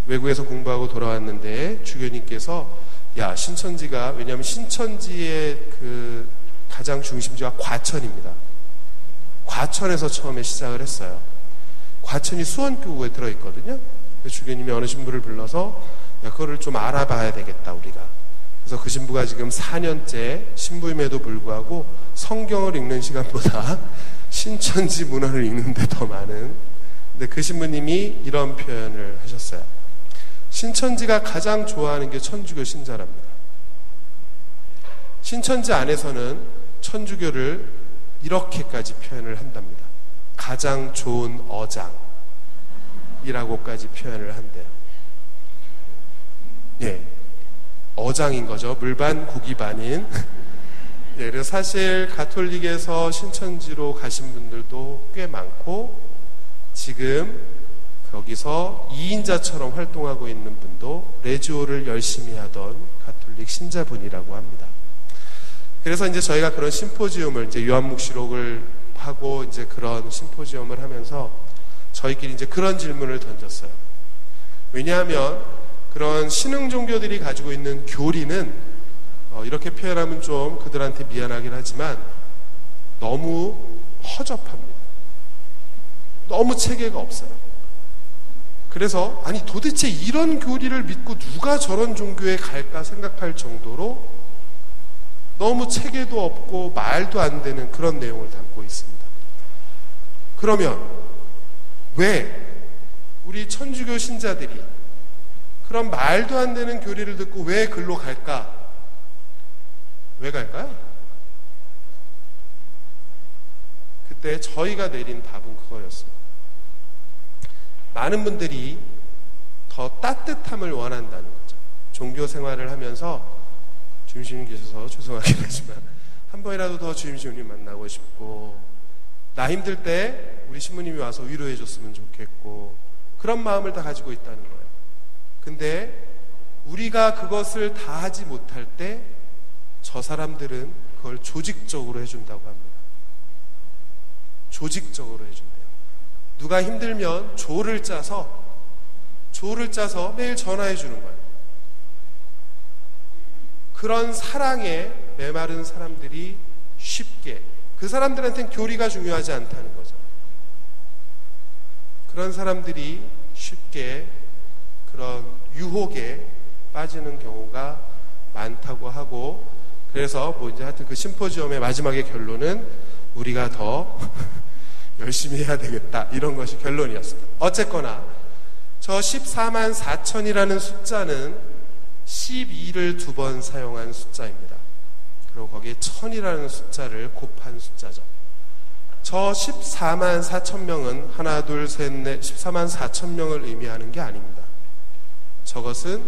외국에서 공부하고 돌아왔는데 주교님께서 야, 신천지가, 왜냐하면 신천지의 그 가장 중심지가 과천입니다. 과천에서 처음에 시작을 했어요. 과천이 수원교구에 들어있거든요. 주교님이 어느 신부를 불러서 야, 그거를 좀 알아봐야 되겠다 우리가. 그래서 그 신부가 지금 4년째 신부임에도 불구하고 성경을 읽는 시간보다 신천지 문헌을 읽는데 더 많은. 근데 그 신부님이 이런 표현을 하셨어요. 신천지가 가장 좋아하는 게 천주교 신자랍니다. 신천지 안에서는 천주교를 이렇게까지 표현을 한답니다. 가장 좋은 어장이라고까지 표현을 한대요. 예, 어장인 거죠. 물반 고기반인. 예, 그래서 사실 가톨릭에서 신천지로 가신 분들도 꽤 많고 지금 여기서 2인자처럼 활동하고 있는 분도 레지오를 열심히 하던 가톨릭 신자분이라고 합니다. 그래서 이제 저희가 그런 심포지움을 이제 요한묵시록을 하고 이제 그런 심포지움을 하면서 저희끼리 이제 그런 질문을 던졌어요. 왜냐하면 그런 신흥 종교들이 가지고 있는 교리는 이렇게 표현하면 좀 그들한테 미안하긴 하지만 너무 허접합니다. 너무 체계가 없어요. 그래서 아니 도대체 이런 교리를 믿고 누가 저런 종교에 갈까 생각할 정도로 너무 체계도 없고 말도 안 되는 그런 내용을 담고 있습니다. 그러면 왜 우리 천주교 신자들이 그런 말도 안 되는 교리를 듣고 왜 글로 갈까? 왜 갈까요? 그때 저희가 내린 답은 그거였습니다. 많은 분들이 더 따뜻함을 원한다는 거죠. 종교 생활을 하면서 주임시님 계셔서 죄송하긴 하지만 한 번이라도 더 주임시님 만나고 싶고 나 힘들 때 우리 신부님이 와서 위로해 줬으면 좋겠고 그런 마음을 다 가지고 있다는 거예요. 근데 우리가 그것을 다 하지 못할 때 저 사람들은 그걸 조직적으로 해준다고 합니다. 조직적으로 해준대요. 누가 힘들면 조를 짜서 매일 전화해 주는 거예요. 그런 사랑에 메마른 사람들이 쉽게, 그 사람들한테는 교리가 중요하지 않다는 거죠. 그런 사람들이 쉽게 그런 유혹에 빠지는 경우가 많다고 하고, 그래서 이제 하여튼 그 심포지엄의 마지막의 결론은 우리가 더 열심히 해야 되겠다, 이런 것이 결론이었습니다. 어쨌거나 저 14만 4천이라는 숫자는 12를 2번 사용한 숫자입니다. 그리고 거기에 1000이라는 숫자를 곱한 숫자죠. 저 14만 4천 명은 하나, 둘, 셋, 넷, 14만 4천 명을 의미하는 게 아닙니다. 저것은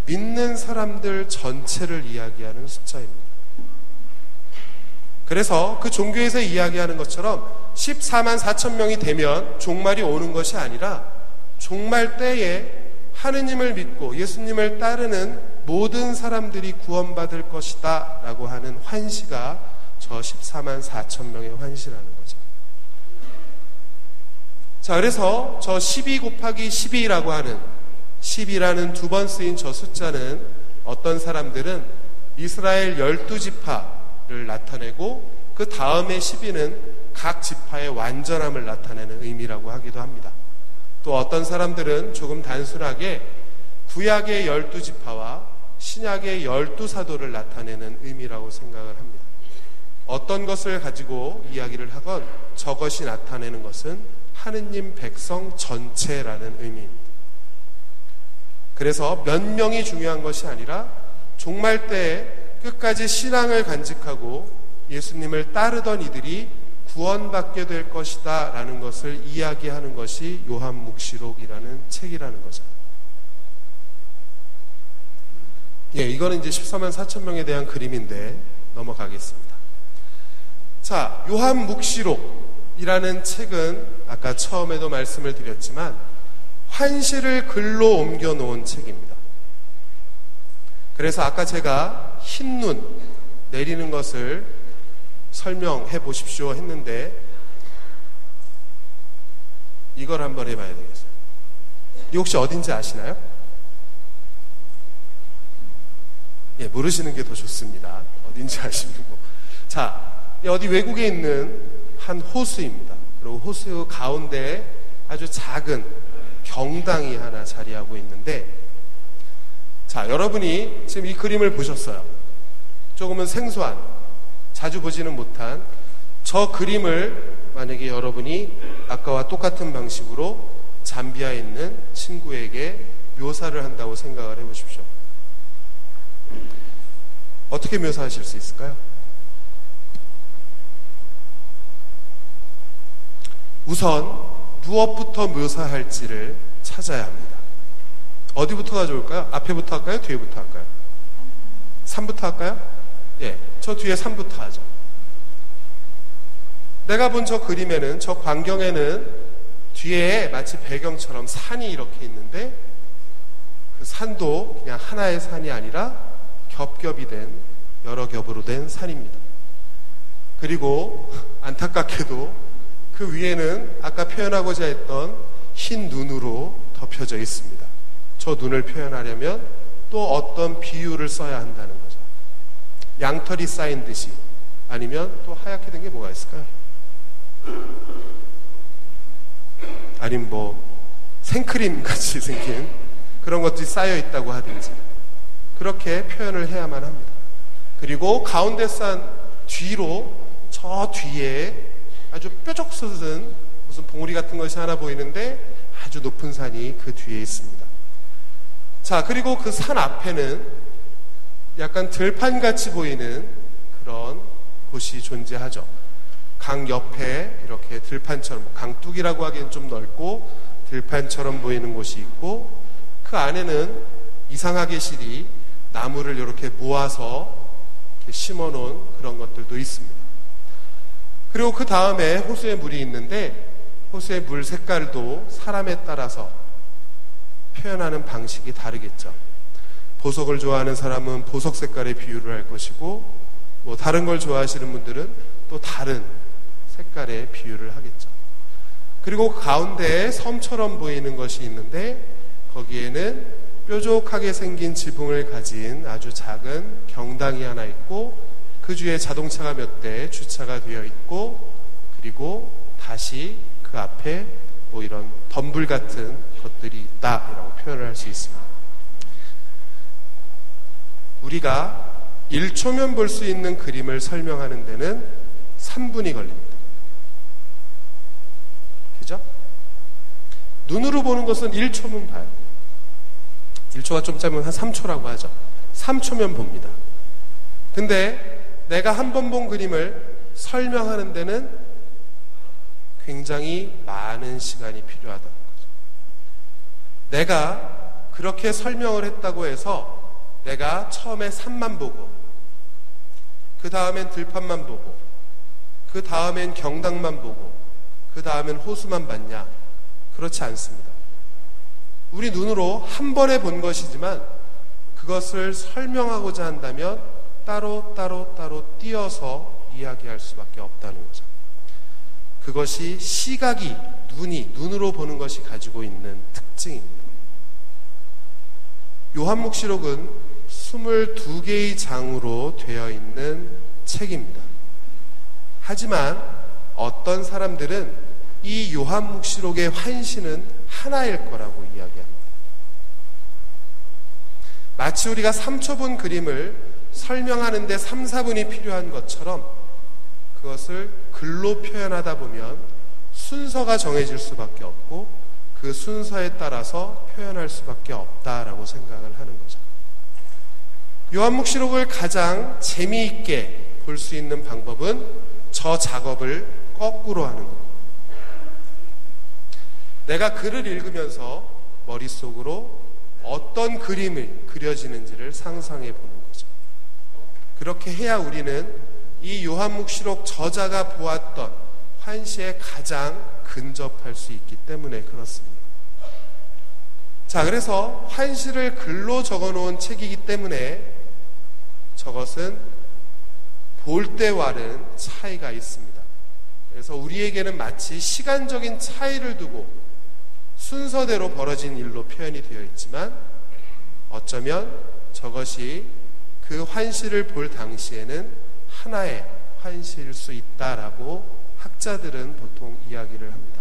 믿는 사람들 전체를 이야기하는 숫자입니다. 그래서 그 종교에서 이야기하는 것처럼 14만 4천 명이 되면 종말이 오는 것이 아니라 종말 때에 하느님을 믿고 예수님을 따르는 모든 사람들이 구원받을 것이다 라고 하는 환시가 저 14만 4천 명의 환시라는 거죠. 자, 그래서 저 12 곱하기 12라고 하는 10이라는 2번 쓰인 저 숫자는 어떤 사람들은 이스라엘 12지파를 나타내고 그 다음에 12는 각 지파의 완전함을 나타내는 의미라고 하기도 합니다. 또 어떤 사람들은 조금 단순하게 구약의 12지파와 신약의 12사도를 나타내는 의미라고 생각을 합니다. 어떤 것을 가지고 이야기를 하건 저것이 나타내는 것은 하느님 백성 전체라는 의미입니다. 그래서 몇 명이 중요한 것이 아니라 종말 때에 끝까지 신앙을 간직하고 예수님을 따르던 이들이 구원받게 될 것이다 라는 것을 이야기하는 것이 요한묵시록이라는 책이라는 거죠. 이거는 이제 14만 4천 명에 대한 그림인데 넘어가겠습니다. 자, 요한묵시록이라는 책은 아까 처음에도 말씀을 드렸지만 환시를 글로 옮겨 놓은 책입니다. 그래서 아까 제가 흰 눈 내리는 것을 설명해 보십시오 했는데 이걸 한번 해봐야 되겠어요. 이 혹시 어딘지 아시나요? 모르시는 게 더 좋습니다. 어딘지 아시면 자, 어디 외국에 있는 한 호수입니다. 그리고 호수 가운데 아주 작은 경당이 하나 자리하고 있는데, 자, 여러분이 지금 이 그림을 보셨어요. 조금은 생소한, 자주 보지는 못한 저 그림을 만약에 여러분이 아까와 똑같은 방식으로 잠비아에 있는 친구에게 묘사를 한다고 생각을 해보십시오. 어떻게 묘사하실 수 있을까요? 우선 무엇부터 묘사할지를 찾아야 합니다. 어디부터가 좋을까요? 앞에부터 할까요? 뒤에부터 할까요? 3부터 할까요? 저 뒤에 3부터 하죠. 내가 본 저 그림에는, 저 광경에는 뒤에 마치 배경처럼 산이 이렇게 있는데 그 산도 그냥 하나의 산이 아니라 겹겹이 된, 여러 겹으로 된 산입니다. 그리고 안타깝게도 그 위에는 아까 표현하고자 했던 흰 눈으로 덮여져 있습니다. 저 눈을 표현하려면 또 어떤 비유를 써야 한다는 거죠. 양털이 쌓인 듯이, 아니면 또 하얗게 된 게 뭐가 있을까요? 아니면 생크림 같이 생긴 그런 것들이 쌓여 있다고 하든지 그렇게 표현을 해야만 합니다. 그리고 가운데 산 뒤로, 저 뒤에 아주 뾰족 솟은 무슨 봉우리 같은 것이 하나 보이는데 아주 높은 산이 그 뒤에 있습니다. 자, 그리고 그 산 앞에는 약간 들판같이 보이는 그런 곳이 존재하죠. 강 옆에 이렇게 들판처럼, 강둑이라고 하기엔 좀 넓고 들판처럼 보이는 곳이 있고, 그 안에는 이상하게실이 나무를 이렇게 모아서 이렇게 심어놓은 그런 것들도 있습니다. 그리고 그 다음에 호수에 물이 있는데 호수의 물 색깔도 사람에 따라서 표현하는 방식이 다르겠죠. 보석을 좋아하는 사람은 보석 색깔의 비유를 할 것이고, 뭐 다른 걸 좋아하시는 분들은 또 다른 색깔의 비유를 하겠죠. 그리고 가운데에 섬처럼 보이는 것이 있는데 거기에는 뾰족하게 생긴 지붕을 가진 아주 작은 경당이 하나 있고 그 주위에 자동차가 몇 대 주차가 되어 있고 그리고 다시 그 앞에 뭐 이런 덤불 같은 것들이 있다라고 표현을 할 수 있습니다. 우리가 1초면 볼 수 있는 그림을 설명하는 데는 3분이 걸립니다. 그죠? 눈으로 보는 것은 1초면 봐요. 1초가 좀 짧으면 한 3초라고 하죠. 3초면 봅니다. 근데 내가 한 번 본 그림을 설명하는 데는 굉장히 많은 시간이 필요하다는 거죠. 내가 그렇게 설명을 했다고 해서 내가 처음에 산만 보고 그 다음엔 들판만 보고 그 다음엔 경당만 보고 그 다음엔 호수만 봤냐? 그렇지 않습니다. 우리 눈으로 한 번에 본 것이지만 그것을 설명하고자 한다면 따로 띄어서 이야기할 수밖에 없다는 거죠. 그것이 시각이 눈으로 보는 것이 가지고 있는 특징입니다. 요한묵시록은 22개의 장으로 되어 있는 책입니다. 하지만 어떤 사람들은 이 요한묵시록의 환시는 하나일 거라고 이야기합니다. 마치 우리가 3초 본 그림을 설명하는데 3, 4분이 필요한 것처럼 그것을 글로 표현하다 보면 순서가 정해질 수밖에 없고 그 순서에 따라서 표현할 수밖에 없다라고 생각을 하는 거죠. 요한묵시록을 가장 재미있게 볼 수 있는 방법은 저 작업을 거꾸로 하는 겁니다. 내가 글을 읽으면서 머릿속으로 어떤 그림이 그려지는지를 상상해 보는 거죠. 그렇게 해야 우리는 이 요한묵시록 저자가 보았던 환시에 가장 근접할 수 있기 때문에 그렇습니다. 자, 그래서 환시를 글로 적어놓은 책이기 때문에 저것은 볼 때와는 차이가 있습니다. 그래서 우리에게는 마치 시간적인 차이를 두고 순서대로 벌어진 일로 표현이 되어 있지만 어쩌면 저것이 그 환시를 볼 당시에는 하나의 환시일 수 있다라고 학자들은 보통 이야기를 합니다.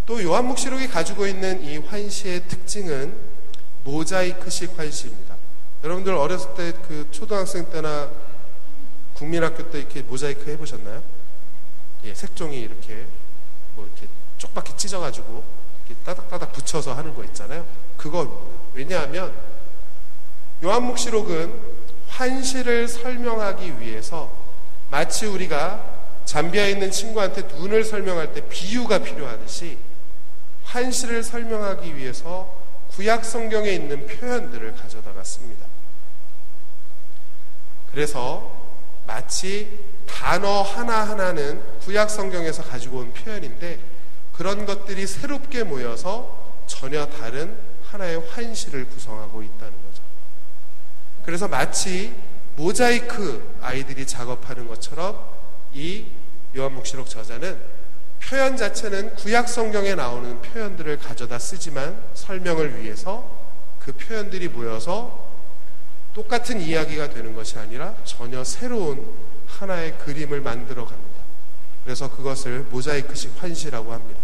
또 요한묵시록이 가지고 있는 이 환시의 특징은 모자이크식 환시입니다. 여러분들 어렸을 때 그 초등학생 때나 국민학교 때 이렇게 모자이크 해보셨나요? 예, 색종이 이렇게 뭐 이렇게 쪽밖에 찢어가지고 이렇게 따닥따닥 붙여서 하는 거 있잖아요. 그거입니다. 왜냐하면 요한묵시록은 환시를 설명하기 위해서 마치 우리가 잠비아에 있는 친구한테 눈을 설명할 때 비유가 필요하듯이 환시를 설명하기 위해서 구약 성경에 있는 표현들을 가져다가 씁니다. 그래서 마치 단어 하나하나는 구약 성경에서 가지고 온 표현인데 그런 것들이 새롭게 모여서 전혀 다른 하나의 환시를 구성하고 있다는 거죠. 그래서 마치 모자이크 아이들이 작업하는 것처럼 이 요한묵시록 저자는 표현 자체는 구약 성경에 나오는 표현들을 가져다 쓰지만 설명을 위해서 그 표현들이 모여서 똑같은 이야기가 되는 것이 아니라 전혀 새로운 하나의 그림을 만들어 갑니다. 그래서 그것을 모자이크식 환시라고 합니다.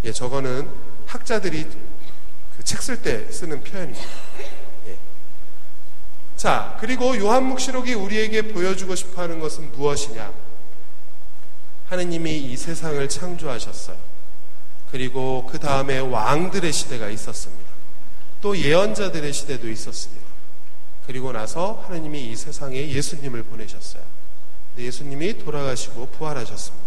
예, 저거는 학자들이 그 책 쓸 때 쓰는 표현입니다. 예. 자, 그리고 요한묵시록이 우리에게 보여주고 싶어 하는 것은 무엇이냐? 하느님이 이 세상을 창조하셨어요. 그리고 그 다음에 왕들의 시대가 있었습니다. 또 예언자들의 시대도 있었습니다. 그리고 나서 하느님이 이 세상에 예수님을 보내셨어요. 예수님이 돌아가시고 부활하셨습니다.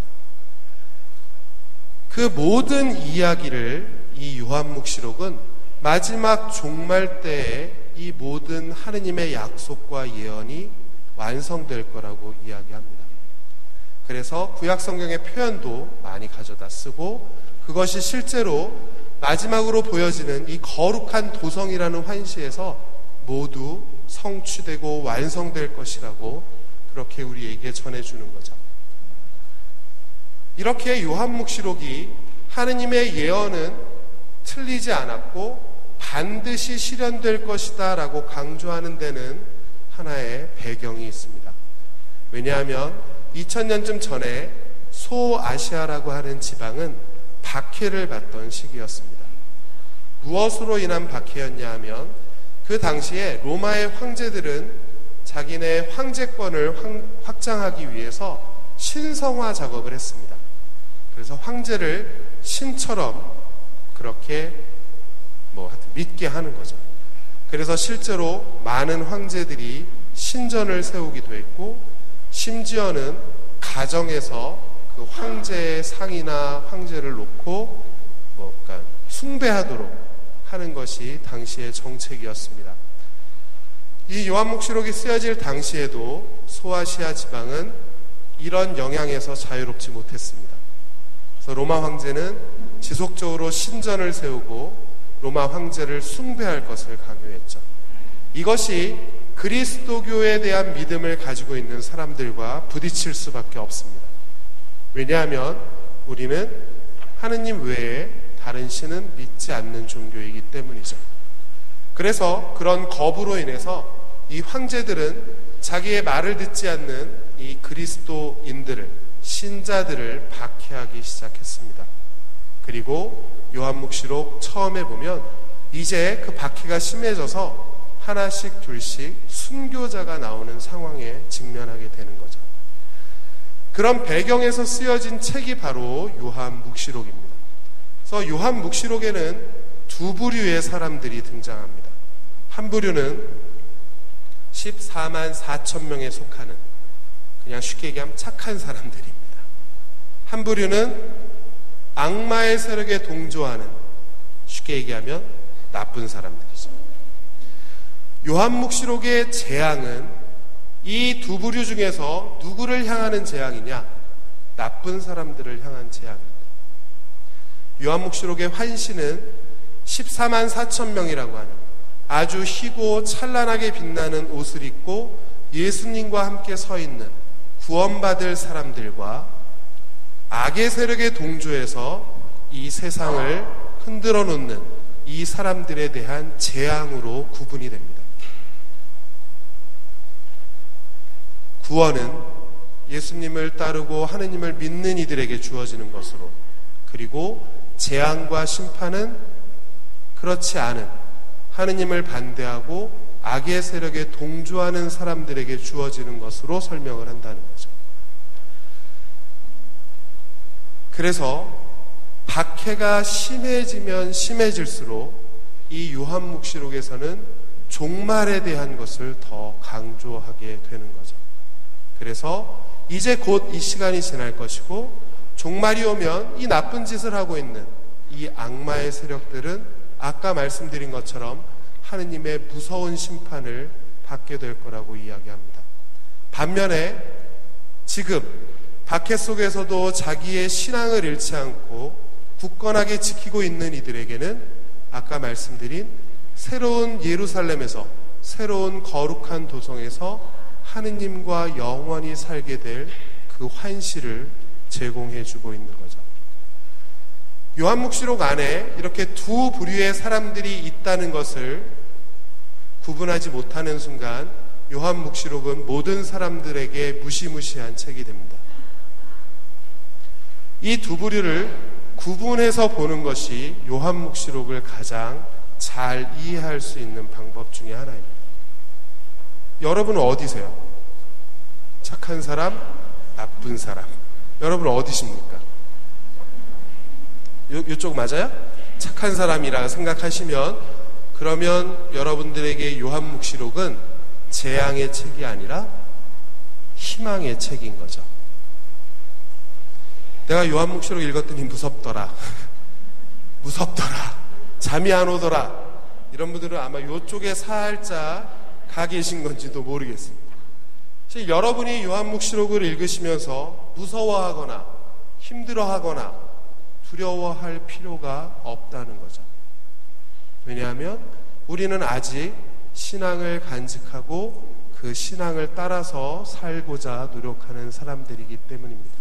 그 모든 이야기를 이 요한묵시록은 마지막 종말 때에 이 모든 하느님의 약속과 예언이 완성될 거라고 이야기합니다. 그래서 구약 성경의 표현도 많이 가져다 쓰고 그것이 실제로 마지막으로 보여지는 이 거룩한 도성이라는 환시에서 모두 성취되고 완성될 것이라고 그렇게 우리에게 전해주는 거죠. 이렇게 요한묵시록이 하느님의 예언은 틀리지 않았고 반드시 실현될 것이다 라고 강조하는 데는 하나의 배경이 있습니다. 왜냐하면 2000년쯤 전에 소아시아라고 하는 지방은 박해를 받던 시기였습니다. 무엇으로 인한 박해였냐 하면 그 당시에 로마의 황제들은 자기네 황제권을 확장하기 위해서 신성화 작업을 했습니다. 그래서 황제를 신처럼 그렇게 믿게 하는 거죠. 그래서 실제로 많은 황제들이 신전을 세우기도 했고 심지어는 가정에서 그 황제의 상이나 황제를 놓고 그러니까 숭배하도록 하는 것이 당시의 정책이었습니다. 이 요한묵시록이 쓰여질 당시에도 소아시아 지방은 이런 영향에서 자유롭지 못했습니다. 그래서 로마 황제는 지속적으로 신전을 세우고 로마 황제를 숭배할 것을 강요했죠. 이것이 그리스도교에 대한 믿음을 가지고 있는 사람들과 부딪힐 수밖에 없습니다. 왜냐하면 우리는 하느님 외에 다른 신은 믿지 않는 종교이기 때문이죠. 그래서 그런 거부로 인해서 이 황제들은 자기의 말을 듣지 않는 이 그리스도인들을, 신자들을 박해하기 시작했습니다. 그리고 요한묵시록 처음에 보면 이제 그 박해가 심해져서 하나씩 둘씩 순교자가 나오는 상황에 직면하게 되는 거죠. 그런 배경에서 쓰여진 책이 바로 요한묵시록입니다. 그래서 요한묵시록에는 두 부류의 사람들이 등장합니다. 한 부류는 14만 4천 명에 속하는, 그냥 쉽게 얘기하면 착한 사람들입니다. 한 부류는 악마의 세력에 동조하는, 쉽게 얘기하면 나쁜 사람들이죠. 요한묵시록의 재앙은 이 두 부류 중에서 누구를 향하는 재앙이냐? 나쁜 사람들을 향한 재앙입니다. 요한묵시록의 환신은 14만 4천 명이라고 하는 아주 희고 찬란하게 빛나는 옷을 입고 예수님과 함께 서 있는 구원받을 사람들과 악의 세력에 동조해서 이 세상을 흔들어 놓는 이 사람들에 대한 재앙으로 구분이 됩니다. 구원은 예수님을 따르고 하느님을 믿는 이들에게 주어지는 것으로, 그리고 재앙과 심판은 그렇지 않은 하느님을 반대하고 악의 세력에 동조하는 사람들에게 주어지는 것으로 설명을 한다는 거죠. 그래서 박해가 심해지면 심해질수록 이 요한묵시록에서는 종말에 대한 것을 더 강조하게 되는 거죠. 그래서 이제 곧 이 시간이 지날 것이고 종말이 오면 이 나쁜 짓을 하고 있는 이 악마의 세력들은 아까 말씀드린 것처럼 하느님의 무서운 심판을 받게 될 거라고 이야기합니다. 반면에 지금 박해 속에서도 자기의 신앙을 잃지 않고 굳건하게 지키고 있는 이들에게는 아까 말씀드린 새로운 예루살렘에서, 새로운 거룩한 도성에서 하느님과 영원히 살게 될 그 환시를 제공해 주고 있는 거죠. 요한묵시록 안에 이렇게 두 부류의 사람들이 있다는 것을 구분하지 못하는 순간 요한묵시록은 모든 사람들에게 무시무시한 책이 됩니다. 이 두 부류를 구분해서 보는 것이 요한묵시록을 가장 잘 이해할 수 있는 방법 중에 하나입니다. 여러분은 어디세요? 착한 사람, 나쁜 사람. 여러분 어디십니까? 이쪽 맞아요? 착한 사람이라 생각하시면, 그러면 여러분들에게 요한묵시록은 재앙의 책이 아니라 희망의 책인 거죠. 내가 요한묵시록 읽었더니 무섭더라. 무섭더라. 잠이 안 오더라. 이런 분들은 아마 이쪽에 살짝 가 계신 건지도 모르겠습니다. 여러분이 요한묵시록을 읽으시면서 무서워하거나 힘들어하거나 두려워할 필요가 없다는 거죠. 왜냐하면 우리는 아직 신앙을 간직하고 그 신앙을 따라서 살고자 노력하는 사람들이기 때문입니다.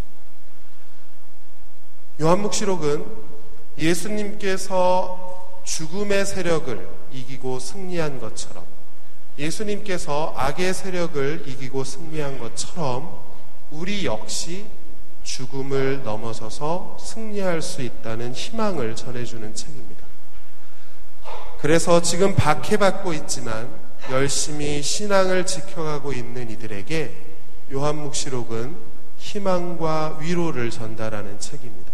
요한묵시록은 예수님께서 죽음의 세력을 이기고 승리한 것처럼, 예수님께서 악의 세력을 이기고 승리한 것처럼 우리 역시 죽음을 넘어서서 승리할 수 있다는 희망을 전해주는 책입니다. 그래서 지금 박해받고 있지만 열심히 신앙을 지켜가고 있는 이들에게 요한묵시록은 희망과 위로를 전달하는 책입니다.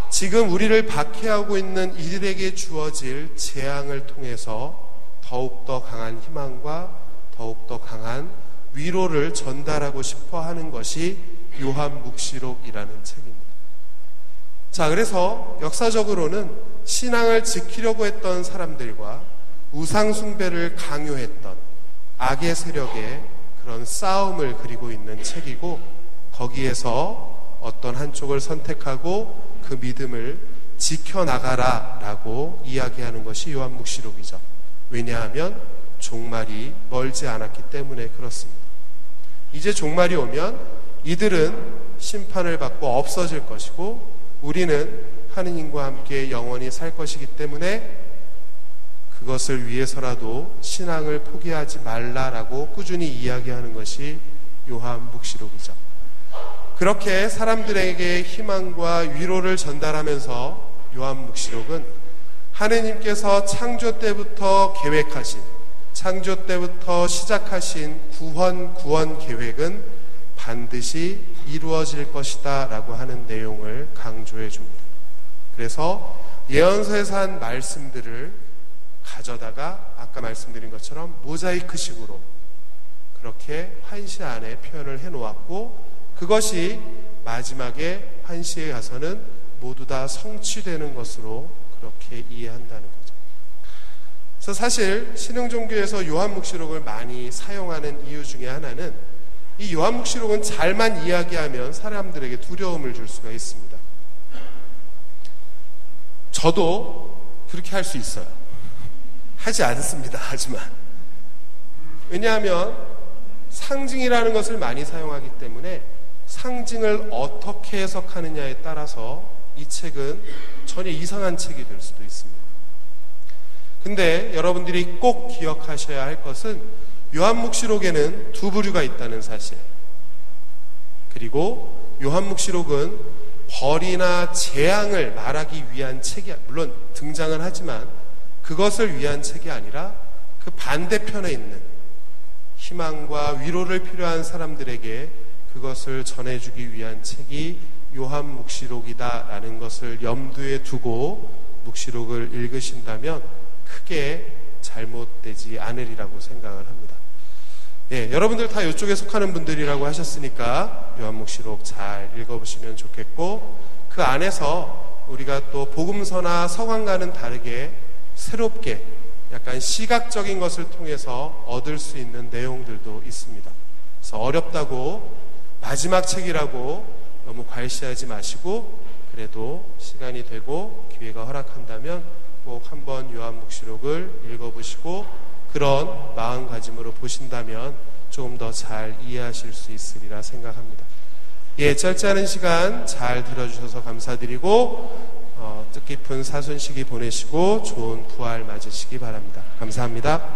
지금 우리를 박해하고 있는 이들에게 주어질 재앙을 통해서 더욱더 강한 희망과 더욱더 강한 위로를 전달하고 싶어 하는 것이 요한묵시록이라는 책입니다. 자, 그래서 역사적으로는 신앙을 지키려고 했던 사람들과 우상숭배를 강요했던 악의 세력의 그런 싸움을 그리고 있는 책이고, 거기에서 어떤 한쪽을 선택하고 그 믿음을 지켜나가라 라고 이야기하는 것이 요한묵시록이죠. 왜냐하면 종말이 멀지 않았기 때문에 그렇습니다. 이제 종말이 오면 이들은 심판을 받고 없어질 것이고 우리는 하느님과 함께 영원히 살 것이기 때문에 그것을 위해서라도 신앙을 포기하지 말라라고 꾸준히 이야기하는 것이 요한묵시록이죠. 그렇게 사람들에게 희망과 위로를 전달하면서 요한묵시록은 하느님께서 창조 때부터 계획하신, 창조 때부터 시작하신 구원 계획은 반드시 이루어질 것이다 라고 하는 내용을 강조해 줍니다. 그래서 예언서에서 한 말씀들을 가져다가 아까 말씀드린 것처럼 모자이크식으로 그렇게 환시 안에 표현을 해놓았고, 그것이 마지막에 환시에 가서는 모두 다 성취되는 것으로 그렇게 이해한다는 거죠. 그래서 사실 신흥종교에서 요한묵시록을 많이 사용하는 이유 중에 하나는 이 요한묵시록은 잘만 이야기하면 사람들에게 두려움을 줄 수가 있습니다. 저도 그렇게 할 수 있어요. 하지 않습니다. 하지만 왜냐하면 상징이라는 것을 많이 사용하기 때문에 상징을 어떻게 해석하느냐에 따라서 이 책은 전혀 이상한 책이 될 수도 있습니다. 근데 여러분들이 꼭 기억하셔야 할 것은 요한묵시록에는 두 부류가 있다는 사실, 그리고 요한묵시록은 벌이나 재앙을 말하기 위한 책이 물론 등장은 하지만 그것을 위한 책이 아니라 그 반대편에 있는 희망과 위로를 필요한 사람들에게 그것을 전해주기 위한 책이 요한묵시록이다라는 것을 염두에 두고 묵시록을 읽으신다면 크게 잘못되지 않으리라고 생각을 합니다. 예, 여러분들 다 이쪽에 속하는 분들이라고 하셨으니까 요한묵시록 잘 읽어보시면 좋겠고, 그 안에서 우리가 또 복음서나 서강과는 다르게 새롭게 약간 시각적인 것을 통해서 얻을 수 있는 내용들도 있습니다. 그래서 어렵다고 마지막 책이라고 너무 과시하지 마시고, 그래도 시간이 되고 기회가 허락한다면 꼭 한번 요한묵시록을 읽어보시고 그런 마음가짐으로 보신다면 조금 더 잘 이해하실 수 있으리라 생각합니다. 예, 짧지 않은 시간 잘 들어주셔서 감사드리고 뜻깊은 사순시기 보내시고 좋은 부활 맞으시기 바랍니다. 감사합니다.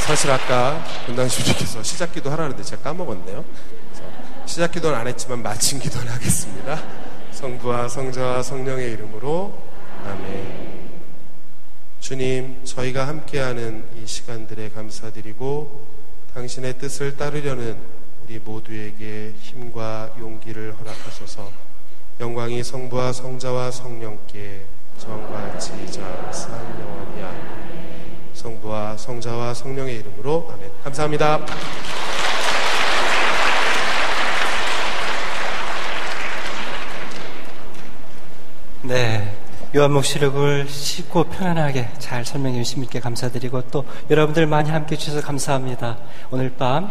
사실 아까 분당주님께서 시작기도 하라는데 제가 까먹었네요. 시작기도는 안 했지만 마친 기도를 하겠습니다. 성부와 성자와 성령의 이름으로 아멘. 주님, 저희가 함께하는 이 시간들에 감사드리고 당신의 뜻을 따르려는 우리 모두에게 힘과 용기를 허락하소서. 영광이 성부와 성자와 성령께 전과 같이 이제 항상 영원히 아멘. 성부와 성자와 성령의 이름으로 아멘. 감사합니다. 네, 요한묵시록을 쉽고 편안하게 잘 설명해 주신 분께 감사드리고 또 여러분들 많이 함께해 주셔서 감사합니다. 오늘 밤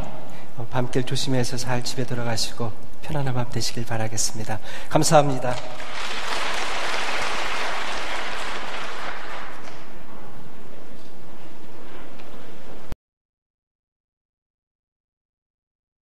밤길 조심해서 잘 집에 들어가시고 편안한 밤 되시길 바라겠습니다. 감사합니다.